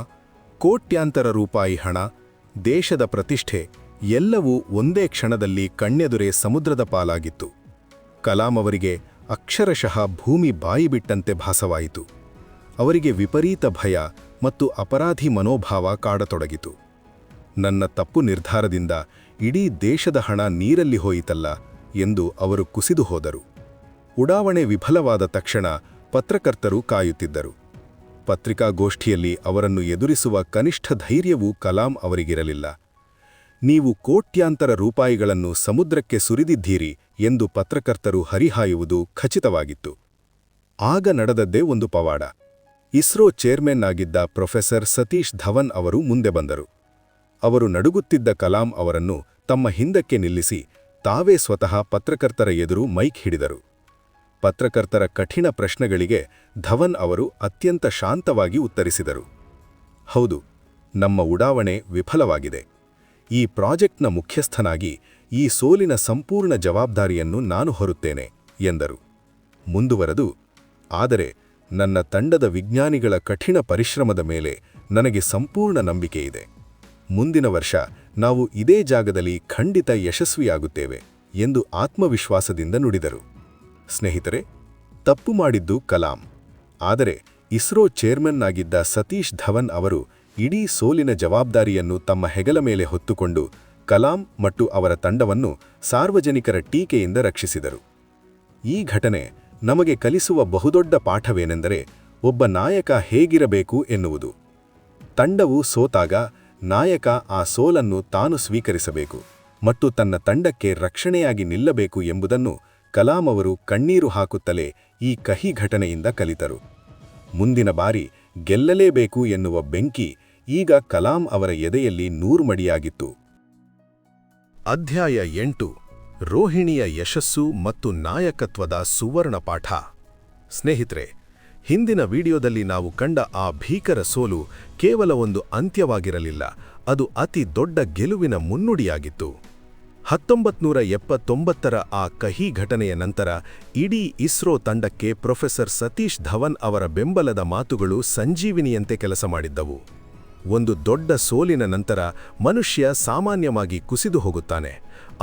ಕೋಟ್ಯಾಂತರ ರೂಪಾಯಿ ಹಣ, ದೇಶದ ಪ್ರತಿಷ್ಠೆ ಎಲ್ಲವೂ ಒಂದೇ ಕ್ಷಣದಲ್ಲಿ ಕಣ್ಣೆದುರೇ ಸಮುದ್ರದ ಪಾಲಾಗಿತ್ತು. ಕಲಾಂ ಅವರಿಗೆ ಅಕ್ಷರಶಃ ಭೂಮಿ ಬಾಯಿಬಿಟ್ಟಂತೆ ಭಾಸವಾಯಿತು. ಅವರಿಗೆ ವಿಪರೀತ ಭಯ ಮತ್ತು ಅಪರಾಧಿ ಮನೋಭಾವ ಕಾಡತೊಡಗಿತು. ನನ್ನ ತಪ್ಪು ನಿರ್ಧಾರದಿಂದ ಇಡೀ ದೇಶದ ಹಣ ನೀರಲ್ಲಿ ಹೋಯಿತಲ್ಲ ಎಂದು ಅವರು ಕುಸಿದು ಹೋದರು. ಉಡಾವಣೆ ವಿಫಲವಾದ ತಕ್ಷಣ ಪತ್ರಕರ್ತರು ಕಾಯುತ್ತಿದ್ದರು. ಪತ್ರಿಕಾಗೋಷ್ಠಿಯಲ್ಲಿ ಅವರನ್ನು ಎದುರಿಸುವ ಕನಿಷ್ಠ ಧೈರ್ಯವೂ ಕಲಾಂ ಅವರಿಗಿರಲಿಲ್ಲ. ನೀವು ಕೋಟ್ಯಾಂತರ ರೂಪಾಯಿಗಳನ್ನು ಸಮುದ್ರಕ್ಕೆ ಸುರಿದಿದ್ದೀರಿ ಎಂದು ಪತ್ರಕರ್ತರು ಹರಿಹಾಯುವುದು ಖಚಿತವಾಗಿತ್ತು. ಆಗ ನಡೆದದ್ದೇ ಒಂದು ಪವಾಡ. ಇಸ್ರೋ ಚೇರ್ಮನ್ ಆಗಿದ್ದ ಪ್ರೊಫೆಸರ್ ಸತೀಶ್ ಧವನ್ ಅವರು ಮುಂದೆ ಬಂದರು. ಅವರು ನಡುಗುತ್ತಿದ್ದ ಕಲಾಂ ಅವರನ್ನು ತಮ್ಮ ಹಿಂದಕ್ಕೆ ನಿಲ್ಲಿಸಿ ತಾವೇ ಸ್ವತಃ ಪತ್ರಕರ್ತರ ಎದುರು ಮೈಕ್ ಹಿಡಿದರು. ಪತ್ರಕರ್ತರ ಕಠಿಣ ಪ್ರಶ್ನೆಗಳಿಗೆ ಧವನ್ ಅವರು ಅತ್ಯಂತ ಶಾಂತವಾಗಿ ಉತ್ತರಿಸಿದರು. ಹೌದು, ನಮ್ಮ ಉಡಾವಣೆ ವಿಫಲವಾಗಿದೆ. ಈ ಪ್ರಾಜೆಕ್ಟ್ನ ಮುಖ್ಯಸ್ಥನಾಗಿ ಈ ಸೋಲಿನ ಸಂಪೂರ್ಣ ಜವಾಬ್ದಾರಿಯನ್ನು ನಾನು ಹೊರುತ್ತೇನೆ ಎಂದರು. ಮುಂದುವರೆದು, ಆದರೆ ನನ್ನ ತಂಡದ ವಿಜ್ಞಾನಿಗಳ ಕಠಿಣ ಪರಿಶ್ರಮದ ಮೇಲೆ ನನಗೆ ಸಂಪೂರ್ಣ ನಂಬಿಕೆಯಿದೆ. ಮುಂದಿನ ವರ್ಷ ನಾವು ಇದೇ ಜಾಗದಲ್ಲಿ ಖಂಡಿತ ಯಶಸ್ವಿಯಾಗುತ್ತೇವೆ ಎಂದು ಆತ್ಮವಿಶ್ವಾಸದಿಂದ ನುಡಿದರು. ಸ್ನೇಹಿತರೆ, ತಪ್ಪು ಮಾಡಿದ್ದು ಕಲಾಂ. ಆದರೆ ಇಸ್ರೋ ಚೇರ್ಮನ್ ಆಗಿದ್ದ ಸತೀಶ್ ಧವನ್ ಅವರು ಇಡೀ ಸೋಲಿನ ಜವಾಬ್ದಾರಿಯನ್ನು ತಮ್ಮ ಹೆಗಲ ಮೇಲೆ ಹೊತ್ತುಕೊಂಡು ಕಲಾಂ ಮತ್ತು ಅವರ ತಂಡವನ್ನು ಸಾರ್ವಜನಿಕರ ಟೀಕೆಯಿಂದ ರಕ್ಷಿಸಿದರು. ಈ ಘಟನೆ ನಮಗೆ ಕಲಿಸುವ ಬಹುದೊಡ್ಡ ಪಾಠವೇನೆಂದರೆ, ಒಬ್ಬ ನಾಯಕ ಹೇಗಿರಬೇಕು ಎನ್ನುವುದು. ತಂಡವು ಸೋತಾಗ ನಾಯಕ ಆ ಸೋಲನ್ನು ತಾನು ಸ್ವೀಕರಿಸಬೇಕು ಮತ್ತು ತನ್ನ ತಂಡಕ್ಕೆ ರಕ್ಷಣೆಯಾಗಿ ನಿಲ್ಲಬೇಕು ಎಂಬುದನ್ನು ಕಲಾಂ ಅವರು ಕಣ್ಣೀರು ಹಾಕುತ್ತಲೇ ಈ ಕಹಿ ಘಟನೆಯಿಂದ ಕಲಿತರು. ಮುಂದಿನ ಬಾರಿ ಗೆಲ್ಲಲೇಬೇಕು ಎನ್ನುವ ಬೆಂಕಿ ಈಗ ಕಲಾಂ ಅವರ ಎದೆಯಲ್ಲಿ ನೂರ್ಮಡಿಯಾಗಿತ್ತು. ಅಧ್ಯಾಯ 8: ರೋಹಿಣಿಯ ಯಶಸ್ಸು ಮತ್ತು ನಾಯಕತ್ವದ ಸುವರ್ಣ ಪಾಠ. ಸ್ನೇಹಿತರೆ, ಹಿಂದಿನ ವಿಡಿಯೋದಲ್ಲಿ ನಾವು ಕಂಡ ಆ ಭೀಕರ ಸೋಲು ಕೇವಲ ಒಂದು ಅಂತ್ಯವಾಗಿರಲಿಲ್ಲ, ಅದು ಅತಿ ದೊಡ್ಡ ಗೆಲುವಿನ ಮುನ್ನುಡಿಯಾಗಿತ್ತು. 1979ರ ಆ ಕಹಿ ಘಟನೆಯ ನಂತರ ಇಡೀ ಇಸ್ರೋ ತಂಡಕ್ಕೆ ಪ್ರೊಫೆಸರ್ ಸತೀಶ್ ಧವನ್ ಅವರ ಬೆಂಬಲದ ಮಾತುಗಳು ಸಂಜೀವಿನಿಯಂತೆ ಕೆಲಸ ಮಾಡಿದ್ದವು. ಒಂದು ದೊಡ್ಡ ಸೋಲಿನ ನಂತರ ಮನುಷ್ಯ ಸಾಮಾನ್ಯವಾಗಿ ಕುಸಿದು ಹೋಗುತ್ತಾನೆ.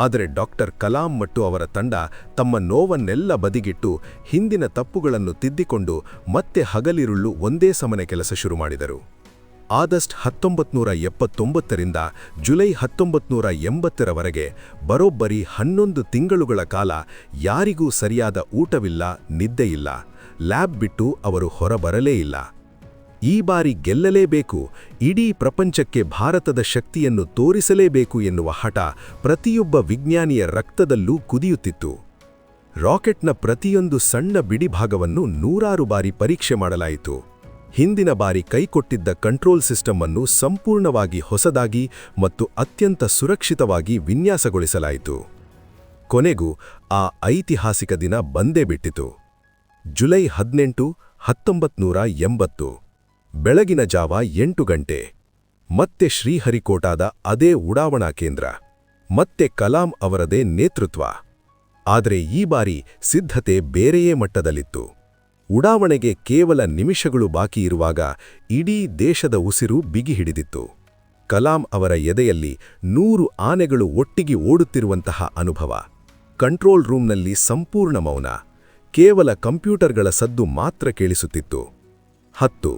ಆದರೆ ಡಾಕ್ಟರ್ ಕಲಾಂ ಮತ್ತು ಅವರ ತಂಡ ತಮ್ಮ ನೋವನ್ನೆಲ್ಲ ಬದಿಗಿಟ್ಟು ಹಿಂದಿನ ತಪ್ಪುಗಳನ್ನು ತಿದ್ದಿಕೊಂಡು ಮತ್ತೆ ಹಗಲಿರುಳು ಒಂದೇ ಸಮನೆ ಕೆಲಸ ಶುರು ಮಾಡಿದರು. ಆಗಸ್ಟ್ 1979ರಿಂದ ಜುಲೈ 1980ರವರೆಗೆ ಬರೋಬ್ಬರಿ 11 ತಿಂಗಳುಗಳ ಕಾಲ ಯಾರಿಗೂ ಸರಿಯಾದ ಊಟವಿಲ್ಲ, ನಿದ್ದೆಯಿಲ್ಲ. ಲ್ಯಾಬ್ ಬಿಟ್ಟು ಅವರು ಹೊರಬರಲೇ ಇಲ್ಲ. ಈ ಬಾರಿ ಗೆಲ್ಲಲೇಬೇಕು, ಇಡೀ ಪ್ರಪಂಚಕ್ಕೆ ಭಾರತದ ಶಕ್ತಿಯನ್ನು ತೋರಿಸಲೇಬೇಕು ಎನ್ನುವ ಹಠ ಪ್ರತಿಯೊಬ್ಬ ವಿಜ್ಞಾನಿಯ ರಕ್ತದಲ್ಲೂ ಕುದಿಯುತ್ತಿತ್ತು. ರಾಕೆಟ್ನ ಪ್ರತಿಯೊಂದು ಸಣ್ಣ ಬಿಡಿಭಾಗವನ್ನು ನೂರಾರು ಬಾರಿ ಪರೀಕ್ಷೆ ಮಾಡಲಾಯಿತು. ಹಿಂದಿನ ಬಾರಿ ಕೈಕೊಟ್ಟಿದ್ದ ಕಂಟ್ರೋಲ್ ಸಿಸ್ಟಮ್ ಅನ್ನು ಸಂಪೂರ್ಣವಾಗಿ ಹೊಸದಾಗಿ ಮತ್ತು ಅತ್ಯಂತ ಸುರಕ್ಷಿತವಾಗಿ ವಿನ್ಯಾಸಗೊಳಿಸಲಾಯಿತು. ಕೊನೆಗೂ ಆ ಐತಿಹಾಸಿಕ ದಿನ ಬಂದೇ ಬಿಟ್ಟಿತು. ಜುಲೈ 18, 1980 ಬೆಳಗಿನ ಜಾವ 8 ಗಂಟೆ. ಮತ್ತೆ ಶ್ರೀಹರಿಕೋಟಾದ ಅದೇ ಉಡಾವಣಾ ಕೇಂದ್ರ, ಮತ್ತೆ ಕಲಾಂ ಅವರದೇ ನೇತೃತ್ವ. ಆದರೆ ಈ ಬಾರಿ ಸಿದ್ಧತೆ ಬೇರೆಯೇ ಮಟ್ಟದಲ್ಲಿತ್ತು. ಉಡಾವಣೆಗೆ ಕೇವಲ ನಿಮಿಷಗಳು ಬಾಕಿ ಇರುವಾಗ ಇಡೀ ದೇಶದ ಉಸಿರು ಬಿಗಿ ಹಿಡಿದಿತ್ತು. ಕಲಾಂ ಅವರ ಎದೆಯಲ್ಲಿ 100 ಆನೆಗಳು ಒಟ್ಟಿಗೆ ಓಡುತ್ತಿರುವಂತಹ ಅನುಭವ. ಕಂಟ್ರೋಲ್ ರೂಮ್ನಲ್ಲಿ ಸಂಪೂರ್ಣ ಮೌನ, ಕೇವಲ ಕಂಪ್ಯೂಟರ್ಗಳ ಸದ್ದು ಮಾತ್ರ ಕೇಳಿಸುತ್ತಿತ್ತು. 10,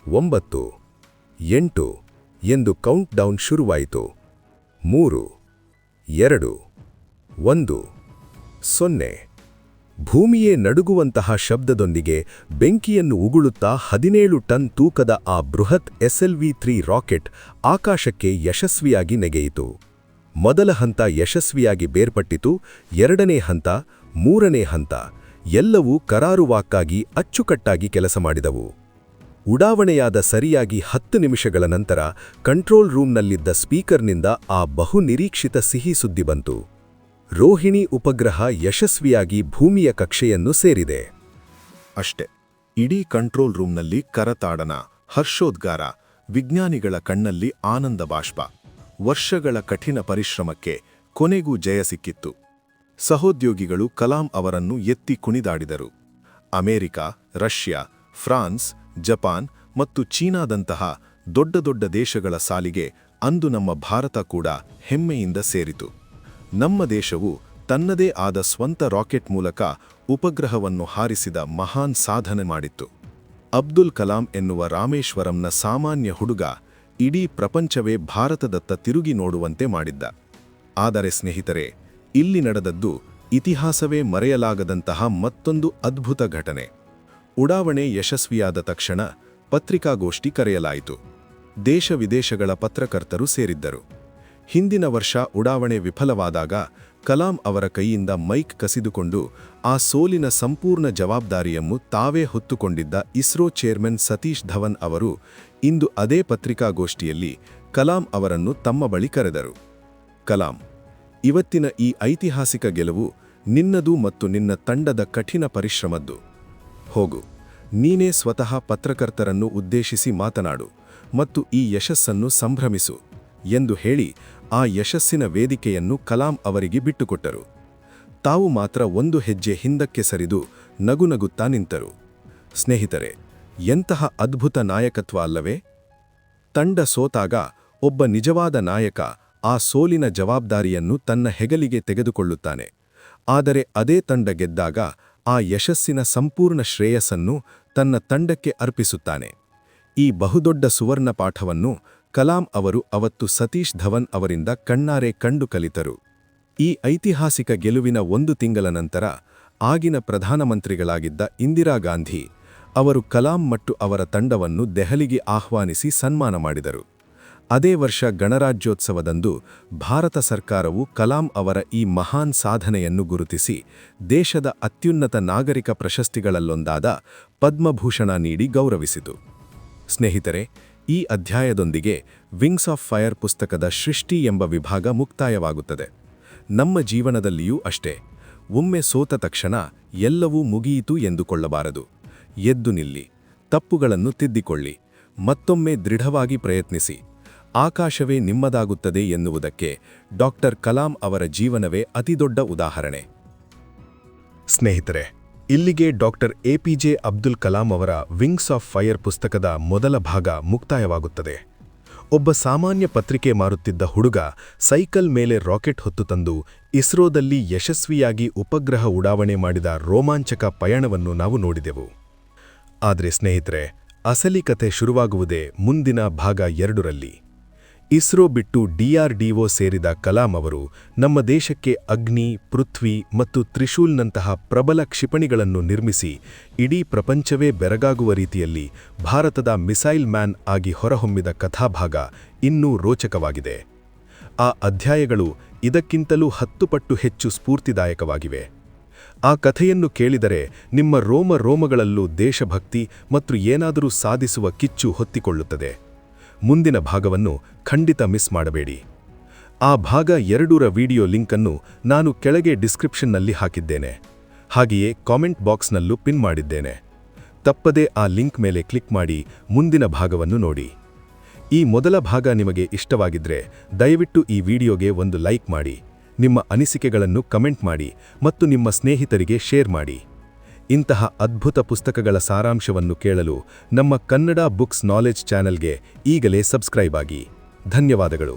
9, 8 ಎಂದು ಕೌಂಟ್ ಡೌನ್ ಶುರುವಾಯಿತು. 3, 2, 1, 0. ಭೂಮಿಯೇ ನಡುಗುವಂತಹ ಶಬ್ದದೊಂದಿಗೆ ಬೆಂಕಿಯನ್ನು ಉಗುಳುತ್ತಾ 17 ಟನ್ ತೂಕದ ಆ ಬೃಹತ್ SLV-3 ರಾಕೆಟ್ ಆಕಾಶಕ್ಕೆ ಯಶಸ್ವಿಯಾಗಿ ನೆಗೆಯಿತು. ಮೊದಲ ಹಂತ ಯಶಸ್ವಿಯಾಗಿ ಬೇರ್ಪಟ್ಟಿತು. ಎರಡನೇ ಹಂತ, ಮೂರನೇ ಹಂತ ಎಲ್ಲವೂ ಕರಾರುವಾಕ್ಕಾಗಿ ಅಚ್ಚುಕಟ್ಟಾಗಿ ಕೆಲಸ ಮಾಡಿದವು. ಉಡಾವಣೆಯಾದ ಸರಿಯಾಗಿ 10 ನಿಮಿಷಗಳ ನಂತರ ಕಂಟ್ರೋಲ್ ರೂಮ್ನಲ್ಲಿದ್ದ ಸ್ಪೀಕರ್ನಿಂದ ಆ ಬಹುನಿರೀಕ್ಷಿತ ಸಿಹಿ ಸುದ್ದಿ ಬಂತು. ರೋಹಿಣಿ ಉಪಗ್ರಹ ಯಶಸ್ವಿಯಾಗಿ ಭೂಮಿಯ ಕಕ್ಷೆಯನ್ನು ಸೇರಿದೆ. ಅಷ್ಟೆ. ಇಡೀ ಕಂಟ್ರೋಲ್ ರೂಮ್ನಲ್ಲಿ ಕರತಾಡನ, ಹರ್ಷೋದ್ಗಾರ, ವಿಜ್ಞಾನಿಗಳ ಕಣ್ಣಲ್ಲಿ ಆನಂದ ಬಾಷ್ಪ. ವರ್ಷಗಳ ಕಠಿಣ ಪರಿಶ್ರಮಕ್ಕೆ ಕೊನೆಗೂ ಜಯ ಸಿಕ್ಕಿತ್ತು. ಸಹೋದ್ಯೋಗಿಗಳು ಕಲಾಂ ಅವರನ್ನು ಎತ್ತಿ ಕುಣಿದಾಡಿದರು. ಅಮೆರಿಕ, ರಷ್ಯಾ, ಫ್ರಾನ್ಸ್, ಜಪಾನ್ ಮತ್ತು ಚೀನಾದಂತಹ ದೊಡ್ಡ ದೊಡ್ಡ ದೇಶಗಳ ಸಾಲಿಗೆ ಅಂದು ನಮ್ಮ ಭಾರತ ಕೂಡ ಹೆಮ್ಮೆಯಿಂದ ಸೇರಿತು. ನಮ್ಮ ದೇಶವು ತನ್ನದೇ ಆದ ಸ್ವಂತ ರಾಕೆಟ್ ಮೂಲಕ ಉಪಗ್ರಹವನ್ನು ಹಾರಿಸಿದ ಮಹಾನ್ ಸಾಧನೆ ಮಾಡಿತ್ತು. ಅಬ್ದುಲ್ ಕಲಾಂ ಎನ್ನುವ ರಾಮೇಶ್ವರಂನ ಸಾಮಾನ್ಯ ಹುಡುಗ ಇಡೀ ಪ್ರಪಂಚವೇ ಭಾರತದತ್ತ ತಿರುಗಿ ನೋಡುವಂತೆ ಮಾಡಿದ್ದ. ಆದರೆ ಸ್ನೇಹಿತರೆ, ಇಲ್ಲಿ ನಡೆದದ್ದು ಇತಿಹಾಸವೇ ಮರೆಯಲಾಗದಂತಹ ಮತ್ತೊಂದು ಅದ್ಭುತ ಘಟನೆ. ಉಡಾವಣೆ ಯಶಸ್ವಿಯಾದ ತಕ್ಷಣ ಪತ್ರಿಕಾಗೋಷ್ಠಿ ಕರೆಯಲಾಯಿತು. ದೇಶ ವಿದೇಶಗಳ ಪತ್ರಕರ್ತರು ಸೇರಿದ್ದರು. ಹಿಂದಿನ ವರ್ಷ ಉಡಾವಣೆ ವಿಫಲವಾದಾಗ ಕಲಾಂ ಅವರ ಕೈಯಿಂದ ಮೈಕ್ ಕಸಿದುಕೊಂಡು ಆ ಸೋಲಿನ ಸಂಪೂರ್ಣ ಜವಾಬ್ದಾರಿಯನ್ನು ತಾವೇ ಹೊತ್ತುಕೊಂಡಿದ್ದ ಇಸ್ರೋ ಚೇರ್ಮನ್ ಸತೀಶ್ ಧವನ್ ಅವರು ಇಂದು ಅದೇ ಪತ್ರಿಕಾಗೋಷ್ಠಿಯಲ್ಲಿ ಕಲಾಂ ಅವರನ್ನು ತಮ್ಮ ಬಳಿ ಕರೆದರು. ಕಲಾಂ, ಇವತ್ತಿನ ಈ ಐತಿಹಾಸಿಕ ಗೆಲುವು ನಿನ್ನದು ಮತ್ತು ನಿನ್ನ ತಂಡದ ಕಠಿಣ ಪರಿಶ್ರಮದ್ದು. ಹೋಗು, ನೀನೇ ಸ್ವತಃ ಪತ್ರಕರ್ತರನ್ನು ಉದ್ದೇಶಿಸಿ ಮಾತನಾಡು ಮತ್ತು ಈ ಯಶಸ್ಸನ್ನು ಸಂಭ್ರಮಿಸು ಎಂದು ಹೇಳಿ ಆ ಯಶಸ್ಸಿನ ವೇದಿಕೆಯನ್ನು ಕಲಾಂ ಅವರಿಗೆ ಬಿಟ್ಟುಕೊಟ್ಟರು. ತಾವು ಮಾತ್ರ ಒಂದು ಹೆಜ್ಜೆ ಹಿಂದಕ್ಕೆ ಸರಿದು ನಗುನಗುತ್ತಾ ನಿಂತರು. ಸ್ನೇಹಿತರೆ, ಎಂತಹ ಅದ್ಭುತ ನಾಯಕತ್ವ ಅಲ್ಲವೇ? ತಂಡ ಸೋತಾಗ ಒಬ್ಬ ನಿಜವಾದ ನಾಯಕ ಆ ಸೋಲಿನ ಜವಾಬ್ದಾರಿಯನ್ನು ತನ್ನ ಹೆಗಲಿಗೆ ತೆಗೆದುಕೊಳ್ಳುತ್ತಾನೆ. ಆದರೆ ಅದೇ ತಂಡ ಗೆದ್ದಾಗ ಆ ಯಶಸ್ಸಿನ ಸಂಪೂರ್ಣ ಶ್ರೇಯಸ್ಸನ್ನು ತನ್ನ ತಂಡಕ್ಕೆ ಅರ್ಪಿಸುತ್ತಾನೆ. ಈ ಬಹುದೊಡ್ಡ ಸುವರ್ಣ ಪಾಠವನ್ನು ಕಲಾಂ ಅವರು ಅವತ್ತು ಸತೀಶ್ ಧವನ್ ಅವರಿಂದ ಕಣ್ಣಾರೆ ಕಂಡು ಕಲಿತರು. ಈ ಐತಿಹಾಸಿಕ ಗೆಲುವಿನ 1 ತಿಂಗಳ ನಂತರ ಆಗಿನ ಪ್ರಧಾನಮಂತ್ರಿಗಳಾಗಿದ್ದ ಇಂದಿರಾ ಗಾಂಧಿ ಅವರು ಕಲಾಂ ಮತ್ತು ಅವರ ತಂಡವನ್ನು ದೆಹಲಿಗೆ ಆಹ್ವಾನಿಸಿ ಸನ್ಮಾನ ಮಾಡಿದರು. ಅದೇ ವರ್ಷ ಗಣರಾಜ್ಯೋತ್ಸವದಂದು ಭಾರತ ಸರ್ಕಾರವು ಕಲಾಂ ಅವರ ಈ ಮಹಾನ್ ಸಾಧನೆಯನ್ನು ಗುರುತಿಸಿ ದೇಶದ ಅತ್ಯುನ್ನತ ನಾಗರಿಕ ಪ್ರಶಸ್ತಿಗಳಲ್ಲೊಂದಾದ ಪದ್ಮಭೂಷಣ ನೀಡಿ ಗೌರವಿಸಿತು. ಸ್ನೇಹಿತರೆ, ಈ ಅಧ್ಯಾಯದೊಂದಿಗೆ ವಿಂಗ್ಸ್ ಆಫ್ ಫೈರ್ ಪುಸ್ತಕದ ಸೃಷ್ಟಿ ಎಂಬ ವಿಭಾಗ ಮುಕ್ತಾಯವಾಗುತ್ತದೆ. ನಮ್ಮ ಜೀವನದಲ್ಲಿಯೂ ಅಷ್ಟೇ. ಒಮ್ಮೆ ಸೋತ ತಕ್ಷಣ ಎಲ್ಲವೂ ಮುಗಿಯಿತು ಎಂದುಕೊಳ್ಳಬಾರದು. ಎದ್ದು ನಿಲ್ಲಿ, ತಪ್ಪುಗಳನ್ನು ತಿದ್ದಿಕೊಳ್ಳಿ, ಮತ್ತೊಮ್ಮೆ ದೃಢವಾಗಿ ಪ್ರಯತ್ನಿಸಿ. ಆಕಾಶವೇ ನಿಮ್ಮದಾಗುತ್ತದೆ ಎನ್ನುವುದಕ್ಕೆ ಡಾಕ್ಟರ್ ಕಲಾಂ ಅವರ ಜೀವನವೇ ಅತಿದೊಡ್ಡ ಉದಾಹರಣೆ. ಸ್ನೇಹಿತರೆ, ಇಲ್ಲಿಗೆ ಡಾಕ್ಟರ್ APJ ಅಬ್ದುಲ್ ಕಲಾಂ ಅವರ ವಿಂಗ್ಸ್ ಆಫ್ ಫೈರ್ ಪುಸ್ತಕದ ಮೊದಲ ಭಾಗ ಮುಕ್ತಾಯವಾಗುತ್ತದೆ. ಒಬ್ಬ ಸಾಮಾನ್ಯ ಪತ್ರಿಕೆ ಮಾರುತ್ತಿದ್ದ ಹುಡುಗ ಸೈಕಲ್ ಮೇಲೆ ರಾಕೆಟ್ ಹೊತ್ತು ತಂದು ಇಸ್ರೋದಲ್ಲಿ ಯಶಸ್ವಿಯಾಗಿ ಉಪಗ್ರಹ ಉಡಾವಣೆ ಮಾಡಿದ ರೋಮಾಂಚಕ ಪಯಣವನ್ನು ನಾವು ನೋಡಿದೆವು. ಆದರೆ ಸ್ನೇಹಿತರೆ, ಅಸಲಿ ಕಥೆ ಶುರುವಾಗುವುದೇ ಮುಂದಿನ ಭಾಗ 2ರಲ್ಲಿ. ಇಸ್ರೋ ಬಿಟ್ಟು DRDO ಸೇರಿದ ಕಲಾಂ ಅವರು ನಮ್ಮ ದೇಶಕ್ಕೆ ಅಗ್ನಿ, ಪೃಥ್ವಿ ಮತ್ತು ತ್ರಿಶೂಲ್ನಂತಹ ಪ್ರಬಲ ಕ್ಷಿಪಣಿಗಳನ್ನು ನಿರ್ಮಿಸಿ ಇಡೀ ಪ್ರಪಂಚವೇ ಬೆರಗಾಗುವ ರೀತಿಯಲ್ಲಿ ಭಾರತದ ಮಿಸೈಲ್ ಮ್ಯಾನ್ ಆಗಿ ಹೊರಹೊಮ್ಮಿದ ಕಥಾಭಾಗ ಇನ್ನೂ ರೋಚಕವಾಗಿದೆ. ಆ ಅಧ್ಯಾಯಗಳು ಇದಕ್ಕಿಂತಲೂ 10 ಪಟ್ಟು ಹೆಚ್ಚು ಸ್ಫೂರ್ತಿದಾಯಕವಾಗಿವೆ. ಆ ಕಥೆಯನ್ನು ಕೇಳಿದರೆ ನಿಮ್ಮ ರೋಮಗಳಲ್ಲೂ ದೇಶಭಕ್ತಿ ಮತ್ತು ಏನಾದರೂ ಸಾಧಿಸುವ ಕಿಚ್ಚು ಹೊತ್ತಿಕೊಳ್ಳುತ್ತದೆ. ಮುಂದಿನ ಭಾಗವನ್ನು ಖಂಡಿತ ಮಿಸ್ ಮಾಡಬೇಡಿ. ಆ ಭಾಗ 2ರ ವಿಡಿಯೋ ಲಿಂಕನ್ನು ನಾನು ಕೆಳಗೆ ಡಿಸ್ಕ್ರಿಪ್ಷನ್ನಲ್ಲಿ ಹಾಕಿದ್ದೇನೆ. ಹಾಗೆಯೇ ಕಾಮೆಂಟ್ ಬಾಕ್ಸ್ನಲ್ಲೂ ಪಿನ್ ಮಾಡಿದ್ದೇನೆ. ತಪ್ಪದೇ ಆ ಲಿಂಕ್ ಮೇಲೆ ಕ್ಲಿಕ್ ಮಾಡಿ ಮುಂದಿನ ಭಾಗವನ್ನು ನೋಡಿ. ಈ ಮೊದಲ ಭಾಗ ನಿಮಗೆ ಇಷ್ಟವಾಗಿದ್ರೆ ದಯವಿಟ್ಟು ಈ ವಿಡಿಯೋಗೆ ಒಂದು ಲೈಕ್ ಮಾಡಿ, ನಿಮ್ಮ ಅನಿಸಿಕೆಗಳನ್ನು ಕಮೆಂಟ್ ಮಾಡಿ ಮತ್ತು ನಿಮ್ಮ ಸ್ನೇಹಿತರಿಗೆ ಶೇರ್ ಮಾಡಿ. ಇಂತಹ ಅದ್ಭುತ ಪುಸ್ತಕಗಳ ಸಾರಾಂಶವನ್ನು ಕೇಳಲು ನಮ್ಮ ಕನ್ನಡ ಬುಕ್ಸ್ ನಾಲೆಜ್ ಚಾನೆಲ್ಗೆ ಈಗಲೇ ಸಬ್ಸ್ಕ್ರೈಬ್ ಆಗಿ. ಧನ್ಯವಾದಗಳು.